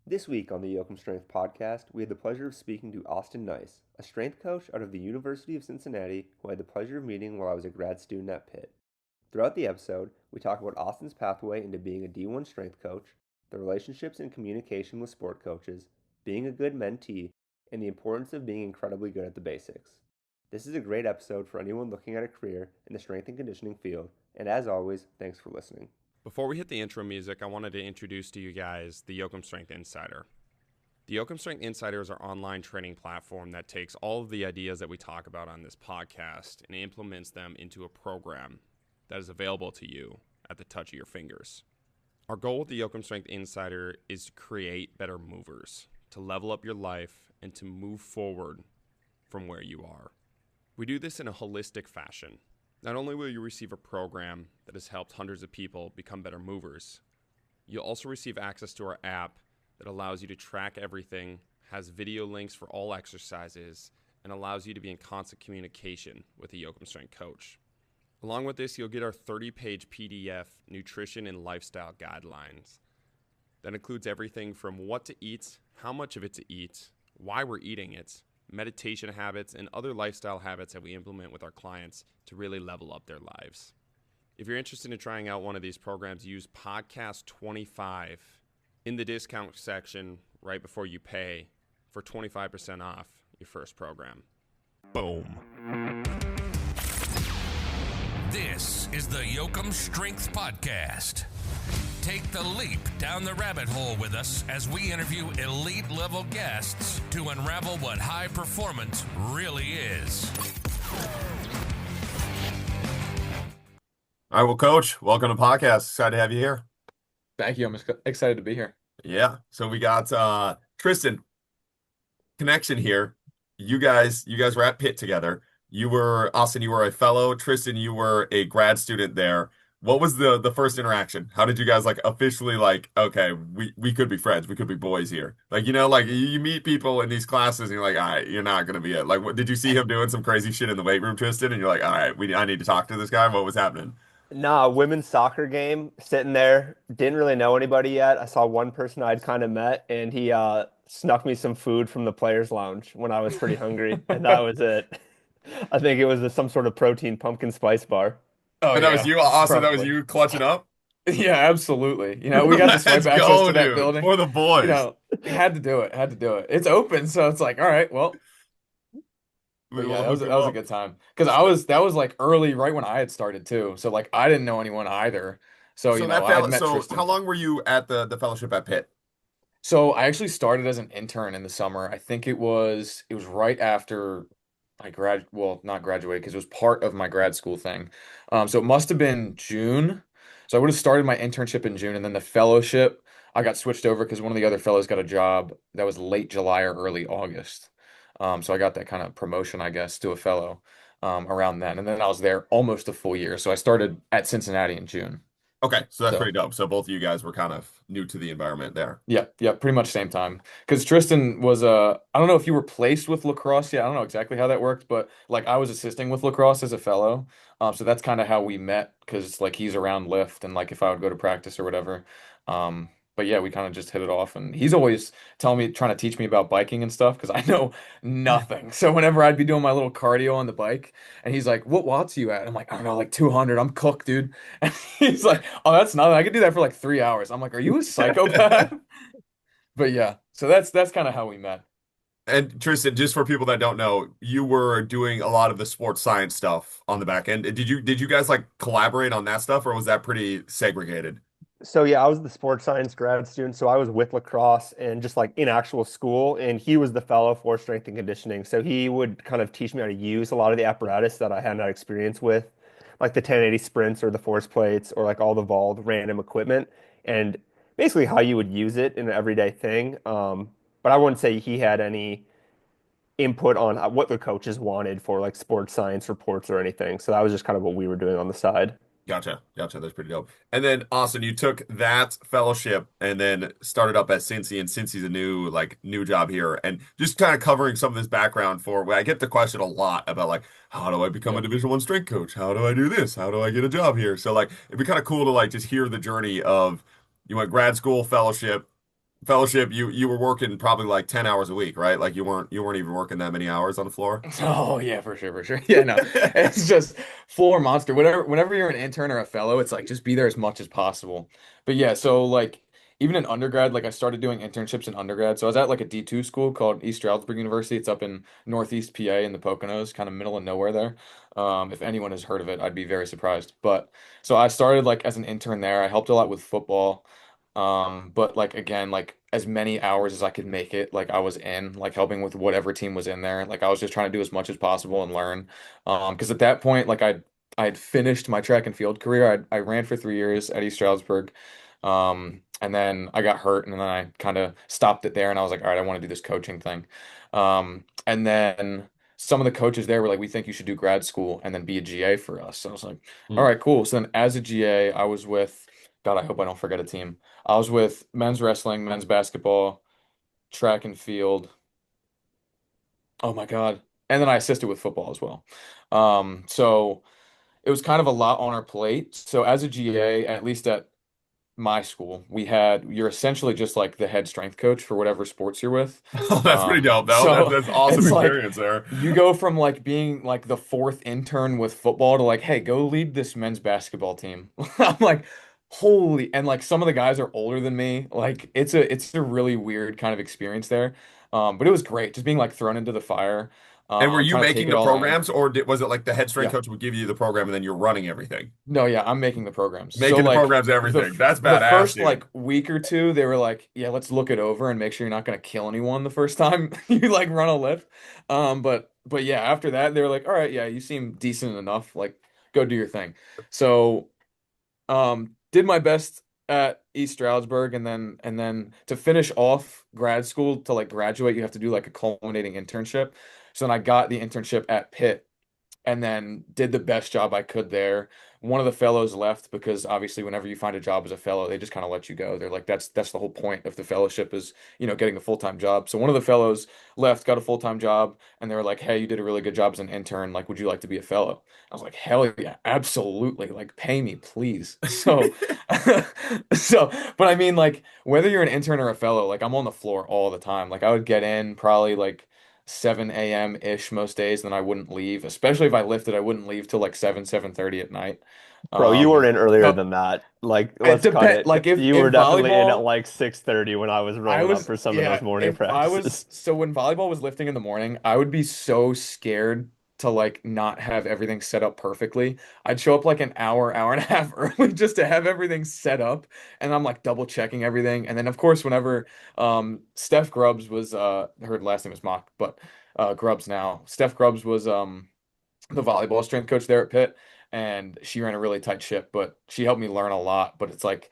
This week on the Yoakum Strength podcast, we had the pleasure of speaking to Austin Nice, a strength coach out of the University of Cincinnati who I had the pleasure of meeting while I was a grad student at Pitt. Throughout the episode, we talk about Austin's pathway into being a D1 strength coach, the relationships and communication with sport coaches, being a good mentee, and the importance of being incredibly good at the basics. This is a great episode for anyone looking at a career in the strength and conditioning field, and as always, thanks for listening. Before we hit the intro music, I wanted to introduce to you guys the Yoakum Strength Insider. The Yoakum Strength Insider is our online training platform that takes all of the ideas that we talk about on this podcast and implements them into a program that is available to you at the touch of your fingers. Our goal with the Yoakum Strength Insider is to create better movers, to level up your life, and to move forward from where you are. We do this in a holistic fashion. Not only will you receive a program that has helped hundreds of people become better movers, you'll also receive access to our app that allows you to track everything, has video links for all exercises, and allows you to be in constant communication with a Yoakum Strength coach. Along with this, you'll get our 30-page PDF nutrition and lifestyle guidelines. That includes everything from what to eat, how much of it to eat, why we're eating it, meditation habits, and other lifestyle habits that we implement with our clients to really level up their lives. If you're interested in trying out one of these programs, use podcast 25 in the discount section right before you pay for 25% off your first program. Boom. This is the Yoakum Strength Podcast. Take the leap down the rabbit hole with us as we interview elite level guests to unravel what high performance really is. All right, well, Coach, welcome to the podcast. Excited to have you here. Thank you. I'm excited to be here. Yeah. So we got Tristan connection here. You guys were at Pitt together. Austin, you were a fellow. Tristan, you were a grad student there. What was the first interaction? How did you guys officially okay, we could be friends. We could be boys here. You meet people in these classes and you're like, all right, you're not going to be it. What did you see him doing some crazy shit in the weight room, Tristan? And you're like, all right, I need to talk to this guy. What was happening? Nah, women's soccer game, sitting there, didn't really know anybody yet. I saw one person I'd kind of met, and he snuck me some food from the players' lounge when I was pretty hungry, and that was it. I think it was some sort of protein pumpkin spice bar. Oh, and that was you, Austin. Probably. That was you clutching up. Yeah, absolutely. We got the swipe access to that building. For the boys. Had to do it. It's open, so it's like, all right, well. That was a good time. Because that was early, right when I had started too. So I didn't know anyone either. So I had met Tristan. How long were you at the fellowship at Pitt? So I actually started as an intern in the summer. I think it was right after I not graduated, because it was part of my grad school thing. So it must have been June. So I would have started my internship in June, and then the fellowship, I got switched over because one of the other fellows got a job that was late July or early August. So I got that kind of promotion, I guess, to a fellow around then. And then I was there almost a full year. So I started at Cincinnati in June. Okay, so that's pretty dope. So both of you guys were kind of new to the environment there. Yeah, pretty much same time. Because Tristan was I don't know if you were placed with lacrosse yet. I don't know exactly how that worked, but I was assisting with lacrosse as a fellow. So that's kind of how we met, because he's around lift and if I would go to practice or whatever. But yeah, we kind of just hit it off, and he's always trying to teach me about biking and stuff, because I know nothing. So whenever I'd be doing my little cardio on the bike, and he's like, "What watts are you at?" I'm like, "I don't know, 200. I'm cooked, dude." And he's like, "Oh, that's nothing. I could do that for 3 hours." I'm like, "Are you a psychopath?" But yeah, so that's kind of how we met. And Tristan, just for people that don't know, you were doing a lot of the sports science stuff on the back end. Did you guys collaborate on that stuff, or was that pretty segregated? So yeah, I was the sports science grad student, so I was with lacrosse and just in actual school, and he was the fellow for strength and conditioning. So he would kind of teach me how to use a lot of the apparatus that I had not experience with, like the 1080 sprints or the force plates or all the Vauld random equipment, and basically how you would use it in an everyday thing. But I wouldn't say he had any input on what the coaches wanted for sports science reports or anything. So that was just kind of what we were doing on the side. Gotcha. That's pretty dope. And then, Austin, you took that fellowship and then started up at Cincy, and Cincy's a new job here. And just kind of covering some of this background I get the question a lot about how do I become a Division I strength coach? How do I do this? How do I get a job here? So it'd be kind of cool to just hear the journey of you went grad school, fellowship, fellowship, you were working probably like 10 hours a week, right? Like you weren't even working that many hours on the floor. Oh yeah, for sure, for sure. Yeah, no, it's just floor monster. Whenever you're an intern or a fellow, it's like just be there as much as possible. But yeah, so like even in undergrad, like I started doing internships in undergrad. So I was at like a D2 school called East Stroudsburg University. It's up in Northeast PA in the Poconos, kind of middle of nowhere there. If anyone has heard of it, I'd be very surprised. But so I started like as an intern there. I helped a lot with football. But like again, like as many hours as I could make it, like I was in, like helping with whatever team was in there. Like I was just trying to do as much as possible and learn. Because at that point, like I had finished my track and field career. I ran for 3 years at East Stroudsburg. And then I got hurt and then I kind of stopped it there and I was like, all right, I want to do this coaching thing. And then some of the coaches there were like, we think you should do grad school and then be a GA for us. So I was like, all Hmm. right, cool. So then as a GA, I was with, God, I hope I don't forget a team. I was with men's wrestling, men's basketball, track and field. Oh my God. And then I assisted with football as well. So it was kind of a lot on our plate. So as a GA, at least at my school, you're essentially just like the head strength coach for whatever sports you're with. Oh, that's pretty dope, though. That's So that's awesome it's like experience there. you go from like being like the fourth intern with football to like, hey, go lead this men's basketball team. I'm like, holy, and like some of the guys are older than me. Like it's a really weird kind of experience there. But it was great just being like thrown into the fire, And were you trying to take making it the all in. programs, or was it like the head strength Yeah. coach would give you the program and then you're running everything? No, yeah, I'm making the programs. So Making the like programs, everything. That's the badass, first dude. like week or two, they were like, yeah, let's look it over and make sure you're not gonna kill anyone the first time you like run a lift. But yeah, after that, they were like, all right, yeah, you seem decent enough. Like, go do your thing. So did my best at East Stroudsburg, and then to finish off grad school to like graduate, you have to do like a culminating internship. So then I got the internship at Pitt and then did the best job I could there. One of the fellows left because obviously whenever you find a job as a fellow, they just kind of let you go. They're like, that's the whole point of the fellowship is, getting a full-time job. So one of the fellows left, got a full-time job, and they were like, hey, you did a really good job as an intern. Like, would you like to be a fellow? I was like, hell yeah, absolutely. Like, pay me, please. So, but I mean, like, whether you're an intern or a fellow, like, I'm on the floor all the time. Like, I would get in probably like 7 a.m. ish most days, then I wouldn't leave. Especially if I lifted, I wouldn't leave till like 7:30 at night. Bro, you were in earlier So than that. Like, it let's cut depend it. like You if were definitely in at volleyball, like 6:30 when I was I rolling up was for some of those yeah, morning if I was practices. so when volleyball was lifting in the morning, I would be so scared to like not have everything set up perfectly. I'd show up like an hour, hour and a half early just to have everything set up, and I'm like double checking everything. And then of course whenever Steph Grubbs was her last name is Mock, but Grubbs now. Steph Grubbs was the volleyball strength coach there at Pitt, and she ran a really tight ship, but she helped me learn a lot. But it's like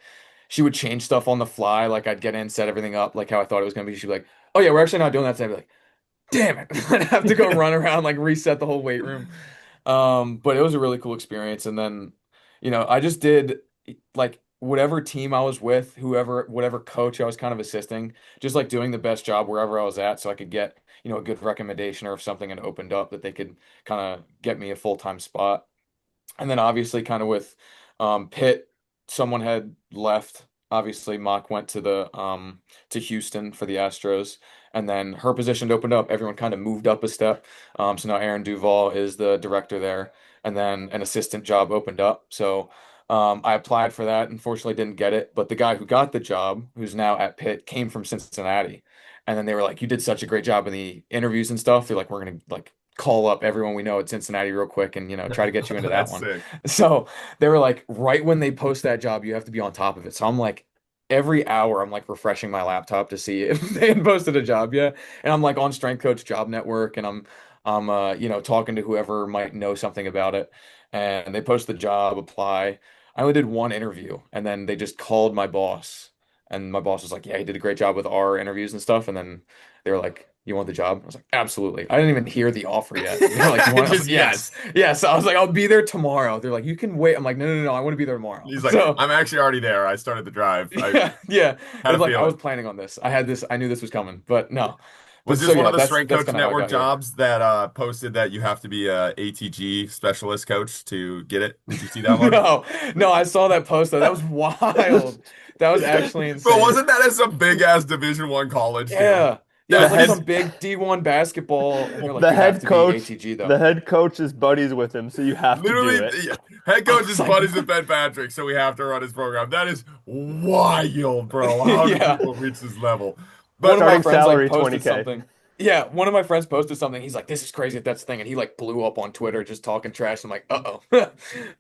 she would change stuff on the fly. Like I'd get in, set everything up like how I thought it was gonna be. She'd be like, "Oh yeah, we're actually not doing that today." I'd be like, "Damn it!" I'd have to go run around like reset the whole weight room. But it was a really cool experience. And then, I just did like whatever team I was with, whatever coach I was kind of assisting, just like doing the best job wherever I was at, so I could get a good recommendation or if something had opened up that they could kind of get me a full-time spot. And then obviously kind of with Pitt, someone had left. Obviously, Mock went to Houston for the Astros, and then her position opened up. Everyone kind of moved up a step. So now Aaron Duval is the director there, and then an assistant job opened up. So I applied for that. Unfortunately, didn't get it. But the guy who got the job, who's now at Pitt, came from Cincinnati. And then they were like, "You did such a great job in the interviews and stuff." They're like, "We're gonna like call up everyone we know at Cincinnati real quick and try to get you into that That's one." sick. So they were like, right when they post that job, you have to be on top of it. So I'm like, every hour I'm like refreshing my laptop to see if they had posted a job yet. And I'm like on Strength Coach Job Network and I'm talking to whoever might know something about it. And they post the job, apply. I only did one interview and then they just called my boss. And my boss was like, "Yeah, he did a great job with our interviews and stuff." And then they were like, "You want the job?" I was like, "Absolutely." I didn't even hear the offer yet. They're like, "You want?" I was Just like, "Yes, yes. yes." I was like, "I'll be there tomorrow." They're like, "You can wait." I'm like, "No, no, no, no, I want to be there tomorrow." He's like, So I'm actually already there. I started the drive. I yeah, yeah. It had a was like I was feeling. planning on this. I knew this was coming, but no. Was But this so one yeah, of the Strength that's Coach kind of how I Network got here. jobs that posted that you have to be a ATG specialist coach to get it? Did you see that one? No, no, I saw that post though. That was wild. That was actually Bro, insane. wasn't that at some big ass Division I college too? Yeah. Yeah, it The was That like head some is big D1 basketball, and they're like, the you have head to be coach ATG the though. head coach is buddies with him, so you have to literally do it. head I coach was is like, buddies with what? Ben Patrick, so we have to run his program. That is wild, bro. How do Yeah. people reach this level? One But of my Starting friends like salary posted 20K. something. Yeah, one of my friends posted something. He's like, "This is crazy if that's the thing," and he like blew up on Twitter just talking trash. I'm like, "Uh-oh."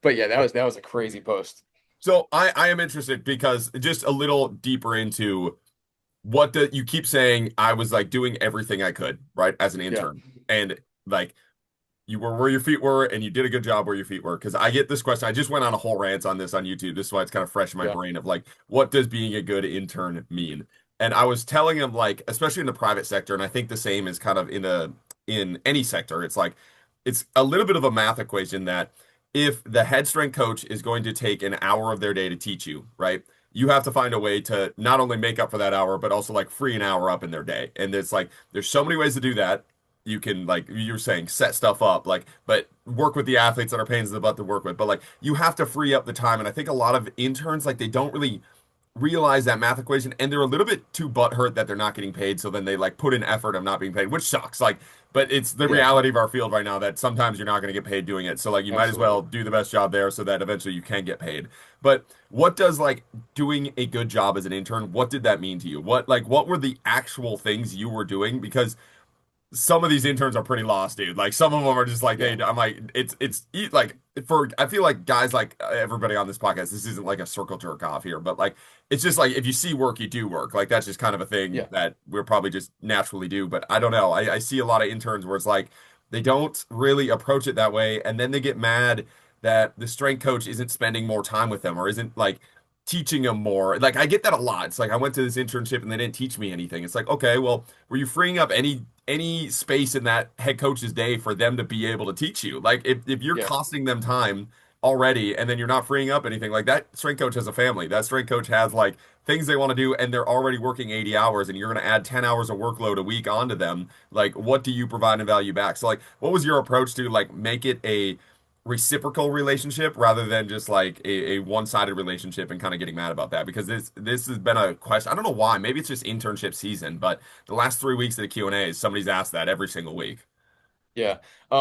But yeah, that was a crazy post. so I am interested because just a little deeper into you keep saying I was like doing everything I could, right, as an Yeah, intern. And like you were where your feet were and you did a good job where your feet were. Because I get this question. I just went on a whole rant on this on YouTube. This is why it's kind of fresh in my yeah, brain of like, what does being a good intern mean? And I was telling him like, especially in the private sector, and I think the same is kind of in any sector. It's like it's a little bit of a math equation that if the head strength coach is going to take an hour of their day to teach you, right? You have to find a way to not only make up for that hour, but also like free an hour up in their day. And it's like there's so many ways to do that. You can, like you were saying, set stuff up, like, but work with the athletes that are pains in the butt to work with. But like you have to free up the time. And I think a lot of interns, like they don't really realize that math equation and they're a little bit too butthurt that they're not getting paid. So then they like put in effort of not being paid, which sucks. Like, but it's the yeah, reality of our field right now that sometimes you're not going to get paid doing it. So like you might as well absolutely. do the best job there so that eventually you can get paid. But what does like doing a good job as an intern, what did that mean to you? What were the actual things you were doing? Because some of these interns are pretty lost, dude. Like some of them are just like, Yeah, hey, I'm like, like for I feel like guys like everybody on this podcast, this isn't like a circle jerk off here, but like it's just like if you see work, you do work. Like that's just kind of a thing yeah, that we're probably just naturally do. But I don't know. I see a lot of interns where it's like they don't really approach it that way, and then they get mad that the strength coach isn't spending more time with them or isn't like teaching them more. Like I get that a lot. It's like I went to this internship and they didn't teach me anything. It's like, okay, well, were you freeing up any space in that head coach's day for them to be able to teach you? Like if you're yeah, costing them time already and then you're not freeing up anything, like that strength coach has a family. That strength coach has like things they want to do and they're already working 80 hours and you're going to add 10 hours of workload a week onto them. Like what do you provide in value back? So like what was your approach to like make it a reciprocal relationship rather than just like a one-sided relationship and kind of getting mad about that because this has been a question. I don't know why. Maybe it's just internship season, but the last 3 weeks of the Q&As, somebody's asked that every single week. yeah.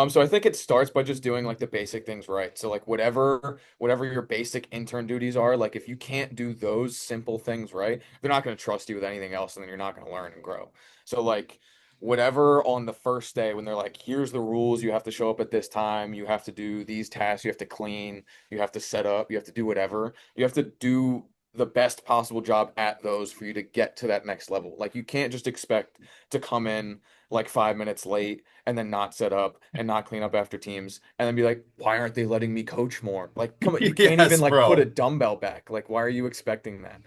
So I think it starts by just doing like the basic things right. So like whatever your basic intern duties are, like if you can't do those simple things right, they're not going to trust you with anything else, and then you're not going to learn and grow. So like whatever on the first day when they're like, here's the rules, you have to show up at this time, you have to do these tasks, you have to clean, you have to set up, you have to do whatever. You have to do the best possible job at those for you to get to that next level. Like you can't just expect to come in like 5 minutes late and then not set up and not clean up after teams and then be like, why aren't they letting me coach more? Like, come on, you can't even Yes, like put a bro. dumbbell back. Like, why are you expecting that?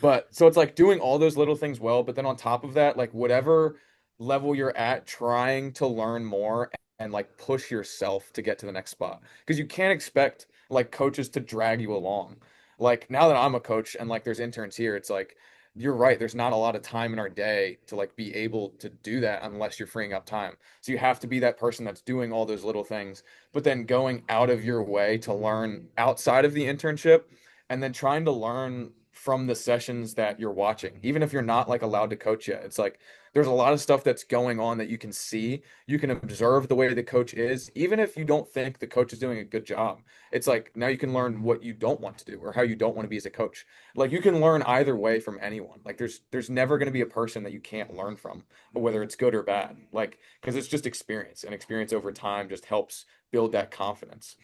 But so it's like doing all those little things well, but then on top of that, like whatever level you're at, trying to learn more and like push yourself to get to the next spot. Because you can't expect like coaches to drag you along. Like now that I'm a coach and like there's interns here, it's like you're right. There's not a lot of time in our day to like be able to do that unless you're freeing up time. So you have to be that person that's doing all those little things, but then going out of your way to learn outside of the internship and then trying to learn from the sessions that you're watching. Even if you're not like allowed to coach yet, it's like there's a lot of stuff that's going on that you can see. You can observe the way the coach is, even if you don't think the coach is doing a good job. It's like now you can learn what you don't want to do or how you don't want to be as a coach. Like you can learn either way from anyone. Like there's never going to be a person that you can't learn from, whether it's good or bad. Like because it's just experience, and experience over time just helps build that confidence.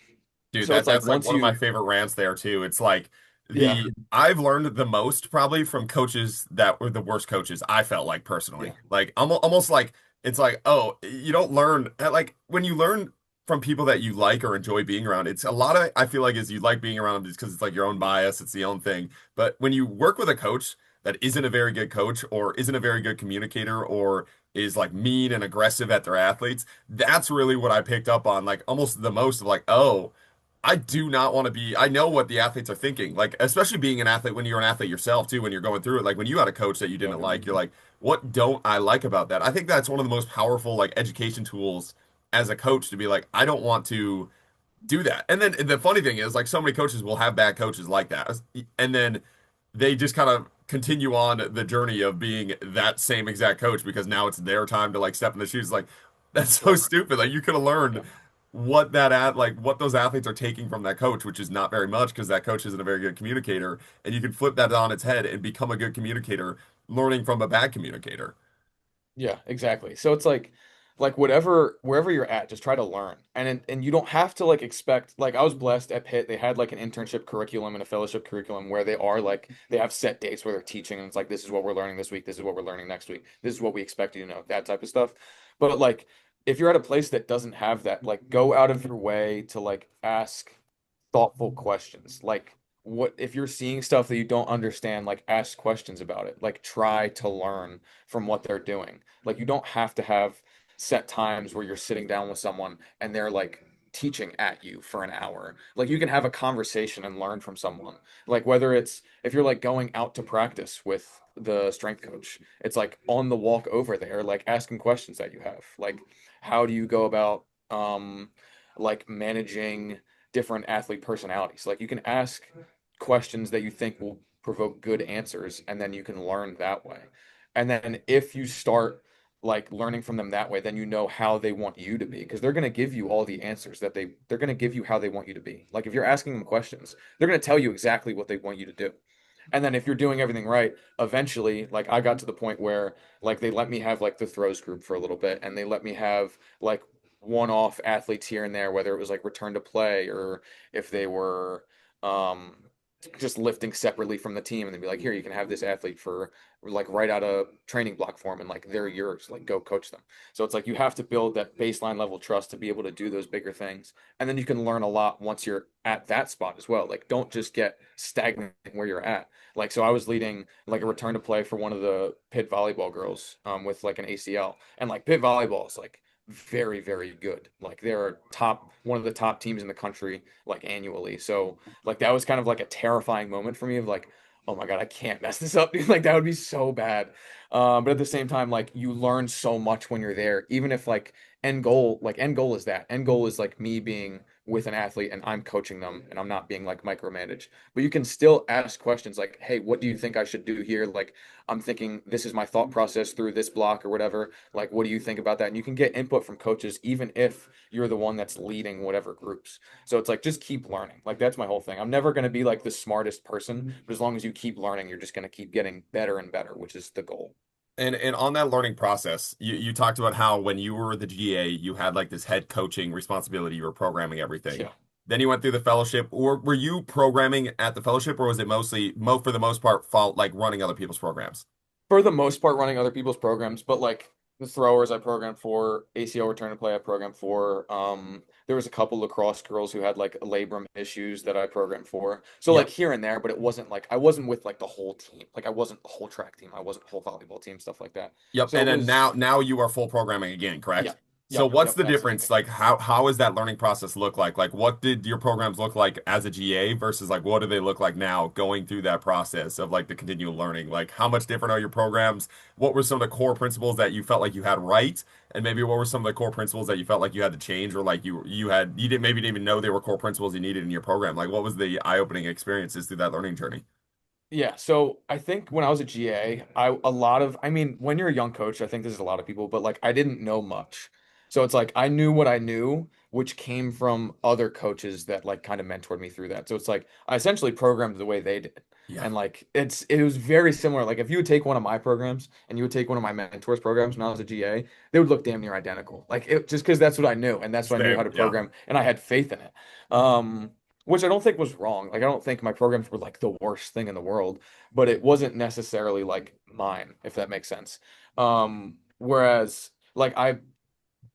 Dude, So it's like that's like once one of my you, favorite rants there too. It's like yeah, the I've learned the most probably from coaches that were the worst coaches I felt like personally. yeah, Like almost like it's like, oh, you don't learn like when you learn from people that you like or enjoy being around. It's a lot of I feel like is you like being around them just because it's like your own bias, it's the own thing. But when you work with a coach that isn't a very good coach or isn't a very good communicator or is like mean and aggressive at their athletes, that's really what I picked up on like almost the most of like, oh, I do not want to be, I know what the athletes are thinking. Like, especially being an athlete when you're an athlete yourself too, when you're going through it. Like when you had a coach that you didn't like, you're like, what don't I like about that? I think that's one of the most powerful like education tools as a coach to be like, I don't want to do that. And then the funny thing is, like, so many coaches will have bad coaches like that, and then they just kind of continue on the journey of being that same exact coach because now it's their time to like step in the shoes. Like, that's so Right. stupid. Like, you could have learned Yeah. what that at like what those athletes are taking from that coach, which is not very much because that coach isn't a very good communicator, and you can flip that on its head and become a good communicator, learning from a bad communicator. Yeah, exactly. So it's like whatever wherever you're at, just try to learn. And you don't have to like expect like I was blessed at Pitt, they had like an internship curriculum and a fellowship curriculum where they are like they have set dates where they're teaching and it's like this is what we're learning this week, this is what we're learning next week, this is what we expect you to know, that type of stuff. But like if you're at a place that doesn't have that, like go out of your way to like ask thoughtful questions. Like what if you're seeing stuff that you don't understand, like ask questions about it. Like try to learn from what they're doing. Like you don't have to have set times where you're sitting down with someone and they're like teaching at you for an hour. Like you can have a conversation and learn from someone. Like whether it's if you're like going out to practice with the strength coach, it's like on the walk over there, like asking questions that you have. Like how do you go about like managing different athlete personalities? Like you can ask questions that you think will provoke good answers, and then you can learn that way. And then if you start like learning from them that way, then you know how they want you to be because they're going to give you all the answers that they're going to give you how they want you to be. Like if you're asking them questions, they're going to tell you exactly what they want you to do. And then if you're doing everything right, eventually, like I got to the point where like they let me have like the throws group for a little bit and they let me have like one-off athletes here and there, whether it was like return to play or if they were um just lifting separately from the team and they'd be like, here, you can have this athlete for like right out of training block form and like they're yours, like go coach them. So it's like you have to build that baseline level trust to be able to do those bigger things. And then you can learn a lot once you're at that spot as well. Like don't just get stagnant where you're at. Like so I was leading like a return to play for one of the Pitt volleyball girls with like an ACL. And like Pitt volleyball is like very, very good. Like they're top one of the top teams in the country like annually. So like that was kind of like a terrifying moment for me of like, oh my God, I can't mess this up, dude. Like that would be so bad. But at the same time, like you learn so much when you're there, even if like end goal is that. End goal is like me being with an athlete and I'm coaching them and I'm not being like micromanaged. But you can still ask questions like, hey, what do you think I should do here? Like I'm thinking this is my thought process through this block or whatever. Like, what do you think about that? And you can get input from coaches, even if you're the one that's leading whatever groups. So it's like just keep learning. Like that's my whole thing. I'm never going to be like the smartest person, but as long as you keep learning, you're just going to keep getting better and better, which is the goal. And on that learning process, you talked about how when you were the GA, you had like this head coaching responsibility, you were programming everything. Yeah. Then you went through the fellowship, or were you programming at the fellowship, or was it mostly, mo for the most part, like running other people's programs? For the most part, running other people's programs, but like the throwers I programmed for, ACL return to play I programmed for. There was a couple lacrosse girls who had like labrum issues that I programmed for. So like Yep. here and there, but it wasn't like I wasn't with like the whole team. Like I wasn't the whole track team. I wasn't the whole volleyball team, stuff like that. Yep. So And it then was now you are full programming again, yeah, correct? So yep, what's yep, the difference? absolutely. Like how is that learning process look like? Like what did your programs look like as a GA versus like what do they look like now going through that process of like the continual learning? Like how much different are your programs? What were some of the core principles that you felt like you had right? And maybe what were some of the core principles that you felt like you had to change or like you didn't maybe didn't even know they were core principles you needed in your program? Like what was the eye-opening experiences through that learning journey? Yeah, so I think when I was a GA, a lot of I mean, when you're a young coach, I think this is a lot of people, but like I didn't know much. So it's like I knew what I knew, which came from other coaches that like kind of mentored me through that. So it's like I essentially programmed the way they did. Yeah. And like it was very similar. Like if you would take one of my programs and you would take one of my mentors' programs when I was a GA, they would look damn near identical. Like it just because that's what I knew and that's what I knew how Same. to Yeah. program and I had faith in it. Which I don't think was wrong. Like I don't think my programs were like the worst thing in the world, but it wasn't necessarily like mine, if that makes sense. Whereas like I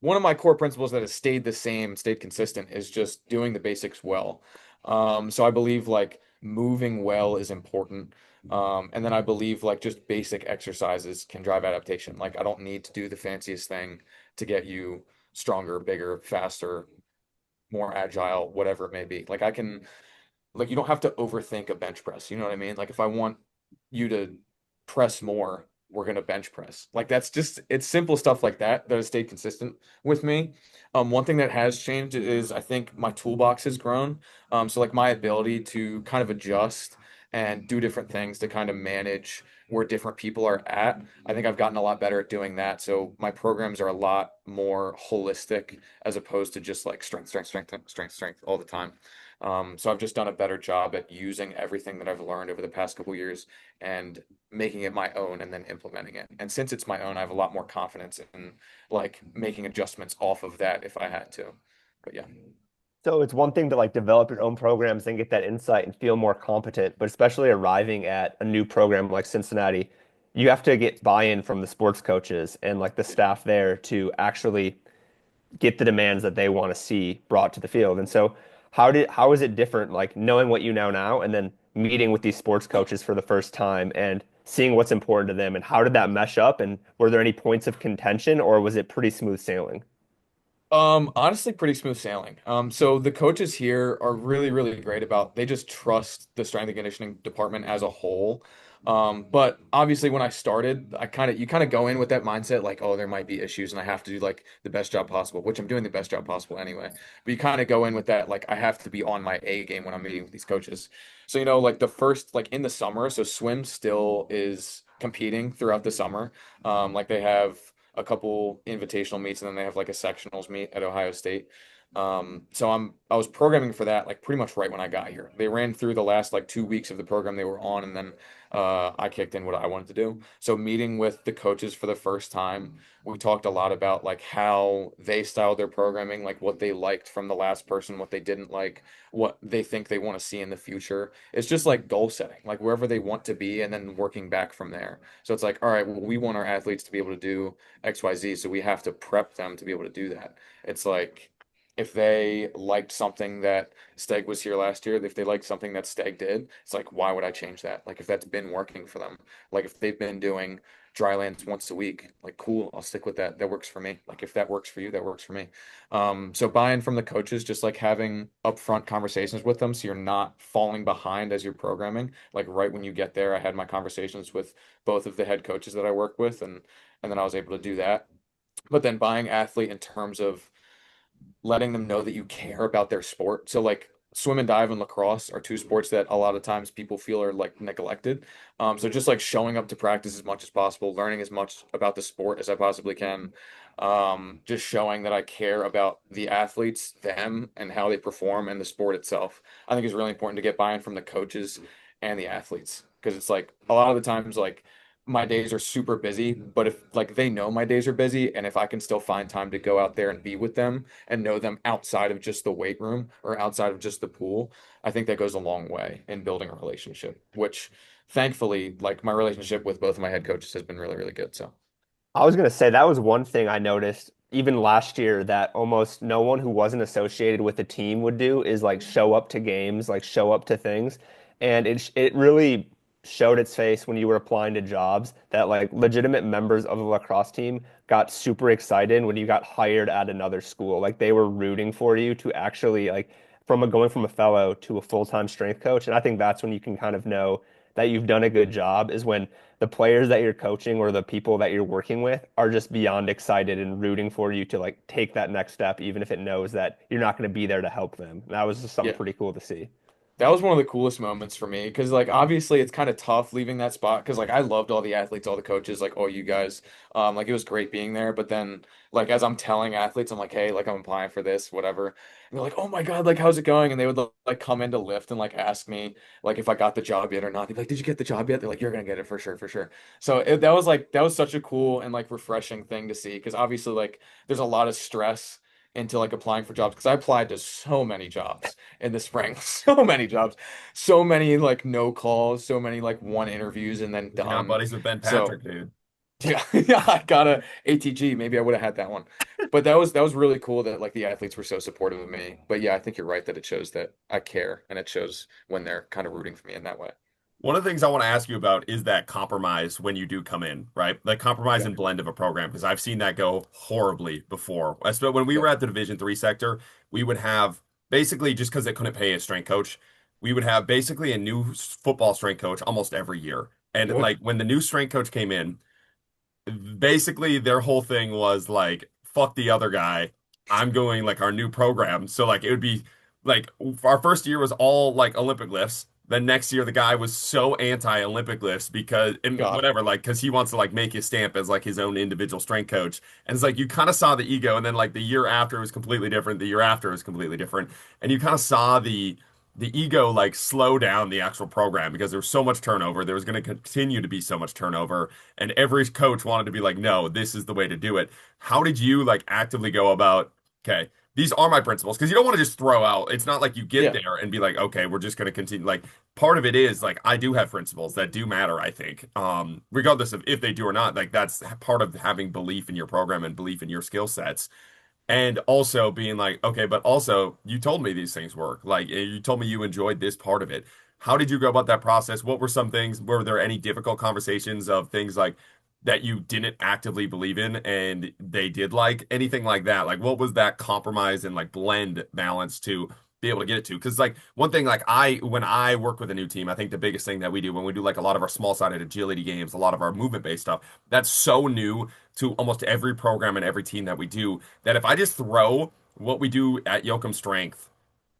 one of my core principles that has stayed the same, stayed consistent is just doing the basics well. So I believe like moving well is important. And then I believe like just basic exercises can drive adaptation. Like I don't need to do the fanciest thing to get you stronger, bigger, faster, more agile, whatever it may be. Like I can like you don't have to overthink a bench press. You know what I mean? Like if I want you to press more, we're gonna bench press. Like that's just it's simple stuff like that that has stayed consistent with me. One thing that has changed is I think my toolbox has grown. So like my ability to kind of adjust and do different things to kind of manage where different people are at. I think I've gotten a lot better at doing that. So my programs are a lot more holistic as opposed to just like strength, strength, strength, strength, strength all the time. So I've just done a better job at using everything that I've learned over the past couple years and making it my own and then implementing it. And since it's my own, I have a lot more confidence in like making adjustments off of that if I had to. But yeah. So it's one thing to like develop your own programs and get that insight and feel more competent, but especially arriving at a new program like Cincinnati, you have to get buy-in from the sports coaches and like the staff there to actually get the demands that they want to see brought to the field. And so how is it different like knowing what you know now and then meeting with these sports coaches for the first time and seeing what's important to them and how did that mesh up and were there any points of contention or was it pretty smooth sailing? Honestly, pretty smooth sailing. So the coaches here are really, really great about they just trust the strength and conditioning department as a whole. But obviously when I started, you kind of go in with that mindset like, oh, there might be issues and I have to do like the best job possible, which I'm doing the best job possible anyway. But you kind of go in with that like I have to be on my A game when I'm meeting with these coaches. So like the first like in the summer, so swim still is competing throughout the summer. Like they have a couple invitational meets and then they have like a sectionals meet at Ohio State. So I was programming for that like pretty much right when I got here. They ran through the last like 2 weeks of the program they were on and then I kicked in what I wanted to do. So meeting with the coaches for the first time, we talked a lot about like how they styled their programming, like what they liked from the last person, what they didn't like, what they think they want to see in the future. It's just like goal setting, like wherever they want to be and then working back from there. So it's like, all right, well, we want our athletes to be able to do XYZ, so we have to prep them to be able to do that. It's like if they liked something that Steg was here last year, if they liked something that Steg did, it's like, why would I change that? Like if that's been working for them, like if they've been doing Drylands once a week, like cool, I'll stick with that. That works for me. Like if that works for you, that works for me. So buy-in from the coaches, just like having upfront conversations with them so you're not falling behind as you're programming. Like right when you get there, I had my conversations with both of the head coaches that I work with and then I was able to do that. But then buying athlete in terms of letting them know that you care about their sport. So like swim and dive and lacrosse are two sports that a lot of times people feel are like neglected. So just like showing up to practice as much as possible, learning as much about the sport as I possibly can. Just showing that I care about the athletes, them, and how they perform and the sport itself. I think is really important to get buy-in from the coaches and the athletes because it's like a lot of the times like my days are super busy, but if like they know my days are busy and if I can still find time to go out there and be with them and know them outside of just the weight room or outside of just the pool, I think that goes a long way in building a relationship, which thankfully, like my relationship with both of my head coaches has been really, really good. So, I was gonna say that was one thing I noticed even last year that almost no one who wasn't associated with the team would do is like show up to games, like show up to things. And it really showed its face when you were applying to jobs that like legitimate members of the lacrosse team got super excited when you got hired at another school. Like they were rooting for you to actually like going from a fellow to a full-time strength coach. And I think that's when you can kind of know that you've done a good job is when the players that you're coaching or the people that you're working with are just beyond excited and rooting for you to like take that next step, even if it knows that you're not going to be there to help them. That was just something yeah. pretty cool to see. That was one of the coolest moments for me because like obviously it's kind of tough leaving that spot because like I loved all the athletes, all the coaches, like all you guys. Like it was great being there. But then like as I'm telling athletes, I'm like, hey, like I'm applying for this, whatever. And they're like, oh my God, like how's it going? And they would like come into lift and like ask me like if I got the job yet or not. They'd be like, did you get the job yet? They're like, you're gonna get it for sure, for sure. So that was such a cool and like refreshing thing to see because obviously like there's a lot of stress into like applying for jobs because I applied to so many jobs in the spring. So many jobs. So many like no calls, so many like one interviews and then You're not done. buddies with Ben So Patrick, dude. yeah, yeah, I got a ATG. Maybe I would have had that one. But that was really cool that like the athletes were so supportive of me. But yeah, I think you're right that it shows that I care and it shows when they're kind of rooting for me in that way. One of the things I want to ask you about is that compromise when you do come in, right? The compromise Yeah. and blend of a program, because I've seen that go horribly before. Especially when we Yeah. were at the Division 3 sector, we would have basically just because they couldn't pay a strength coach, we would have basically a new football strength coach almost every year. And Yep. like when the new strength coach came in, basically their whole thing was like, fuck the other guy. I'm going like our new program. So like it would be like our first year was all like Olympic lifts. Then next year the guy was so anti-Olympic lifts because and Got it. whatever, like because he wants to like make his stamp as like his own individual strength coach. And it's like you kind of saw the ego, and then like the year after was completely different, the year after was completely different. And you kind of saw the ego like slow down the actual program because there was so much turnover. There was going to continue to be so much turnover, and every coach wanted to be like, no, this is the way to do it. How did you like actively go about, okay, these are my principles? Because you don't want to just throw out. It's not like you get Yeah. there and be like, okay, we're just going to continue. Like part of it is like I do have principles that do matter, I think. Regardless of if they do or not, like that's part of having belief in your program and belief in your skill sets. And also being like, okay, but also you told me these things work. Like you told me you enjoyed this part of it. How did you go about that process? What were some things? Were there any difficult conversations of things like that you didn't actively believe in and they did like anything like that? Like what was that compromise and like blend balance to be able to get it to? Because like one thing, like when I work with a new team, I think the biggest thing that we do when we do like a lot of our small sided agility games, a lot of our movement based stuff, that's so new to almost every program and every team that we do that if I just throw what we do at Yoakum Strength,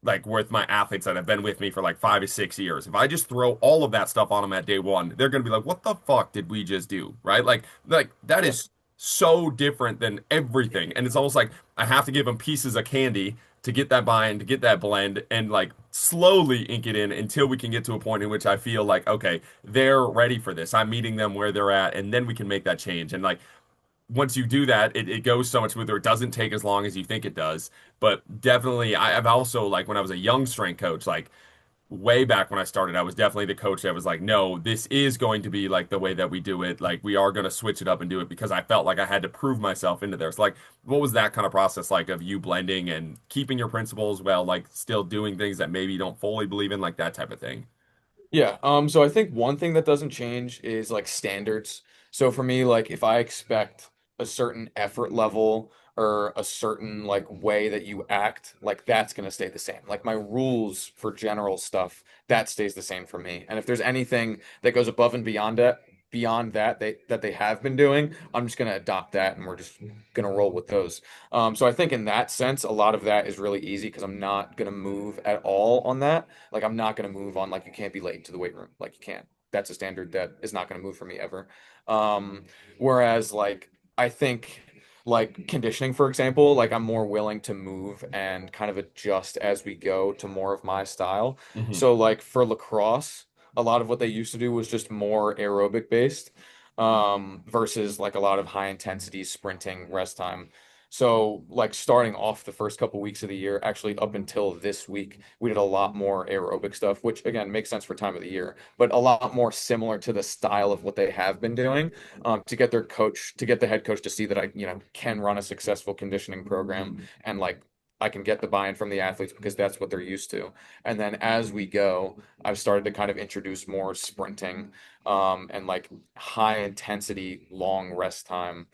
like with my athletes that have been with me for like 5 to 6 years, if I just throw all of that stuff on them at day one, they're gonna be like, "What the fuck did we just do?" Right? Like that Yeah. is so different than everything, and it's almost like I have to give them pieces of candy to get that bind, to get that blend, and like slowly ink it in until we can get to a point in which I feel like, okay, they're ready for this. I'm meeting them where they're at, and then we can make that change. And like once you do that, it goes so much smoother. It doesn't take as long as you think it does. But definitely, I've also like when I was a young strength coach, like way back when I started, I was definitely the coach that was like, no, this is going to be like the way that we do it. Like we are going to switch it up and do it because I felt like I had to prove myself into there. So like, what was that kind of process like of you blending and keeping your principles while like still doing things that maybe you don't fully believe in, like that type of thing? Yeah. So I think one thing that doesn't change is like standards. So for me, like if I expect a certain effort level or a certain like way that you act, like that's gonna stay the same. Like my rules for general stuff, that stays the same for me. And if there's anything that goes above and beyond that they have been doing, I'm just gonna adopt that and we're just gonna roll with those. So I think in that sense, a lot of that is really easy because I'm not gonna move at all on that. Like I'm not going to move on like you can't be late to the weight room. Like you can't. That's a standard that is not going to move for me ever. Um, Whereas like I think like conditioning, for example, like I'm more willing to move and kind of adjust as we go to more of my style. Hmm. So like for lacrosse, a lot of what they used to do was just more aerobic based, versus like a lot of high intensity sprinting rest time. So, like starting off the first couple weeks of the year, actually up until this week, we did a lot more aerobic stuff, which again makes sense for time of the year, but a lot more similar to the style of what they have been doing, to get their coach, to get the head coach to see that I, can run a successful conditioning program and like I can get the buy-in from the athletes because that's what they're used to. And then as we go, I've started to kind of introduce more sprinting, and like high intensity, long rest time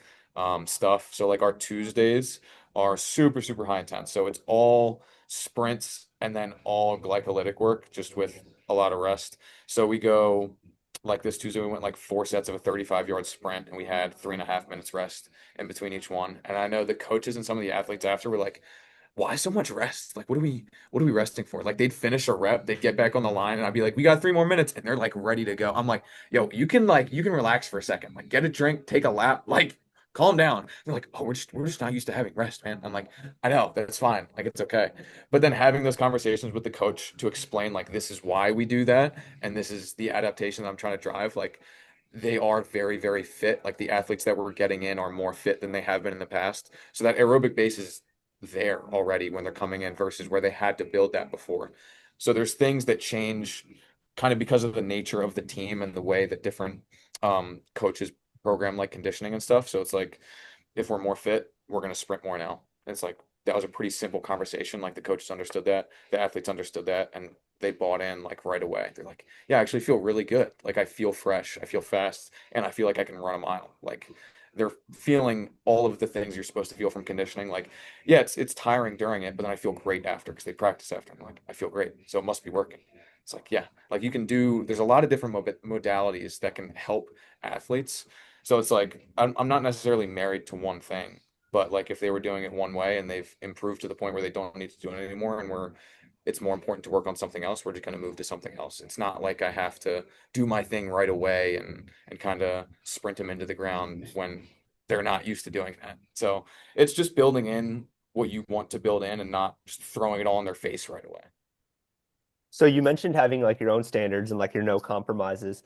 stuff. So like our Tuesdays are super, super high intense. So it's all sprints and then all glycolytic work, just with a lot of rest. So we go like this Tuesday, we went like 4 sets of a 35-yard sprint and we had 3.5 minutes rest in between each one. And I know the coaches and some of the athletes after were like, why so much rest? Like, what are we resting for? Like, they'd finish a rep, they'd get back on the line, and I'd be like, we got 3 more minutes, and they're like ready to go. I'm like, yo, you can relax for a second, like get a drink, take a lap, like calm down. They're like, oh, we're just not used to having rest, man. I'm like, I know, that's fine, like it's okay. But then having those conversations with the coach to explain like this is why we do that, and this is the adaptation that I'm trying to drive, like they are very, very fit. Like the athletes that we're getting in are more fit than they have been in the past. So that aerobic base is there already when they're coming in versus where they had to build that before. So there's things that change kind of because of the nature of the team and the way that different coaches program like conditioning and stuff. So it's like if we're more fit, we're going to sprint more now. It's like that was a pretty simple conversation. Like the coaches understood that, the athletes understood that, and they bought in like right away. They're like, yeah, I actually feel really good. Like I feel fresh, I feel fast, and I feel like I can run a mile. Like they're feeling all of the things you're supposed to feel from conditioning. Like, yeah, it's tiring during it, but then I feel great after because they practice after. I'm like, I feel great, so it must be working. It's like, yeah, like you can do. There's a lot of different modalities that can help athletes. So it's like I'm not necessarily married to one thing, but like if they were doing it one way and they've improved to the point where they don't need to do it anymore, and it's more important to work on something else, we're just going to move to something else. It's not like I have to do my thing right away and kind of sprint them into the ground when they're not used to doing that. So it's just building in what you want to build in and not just throwing it all in their face right away. So you mentioned having like your own standards and like your no compromises,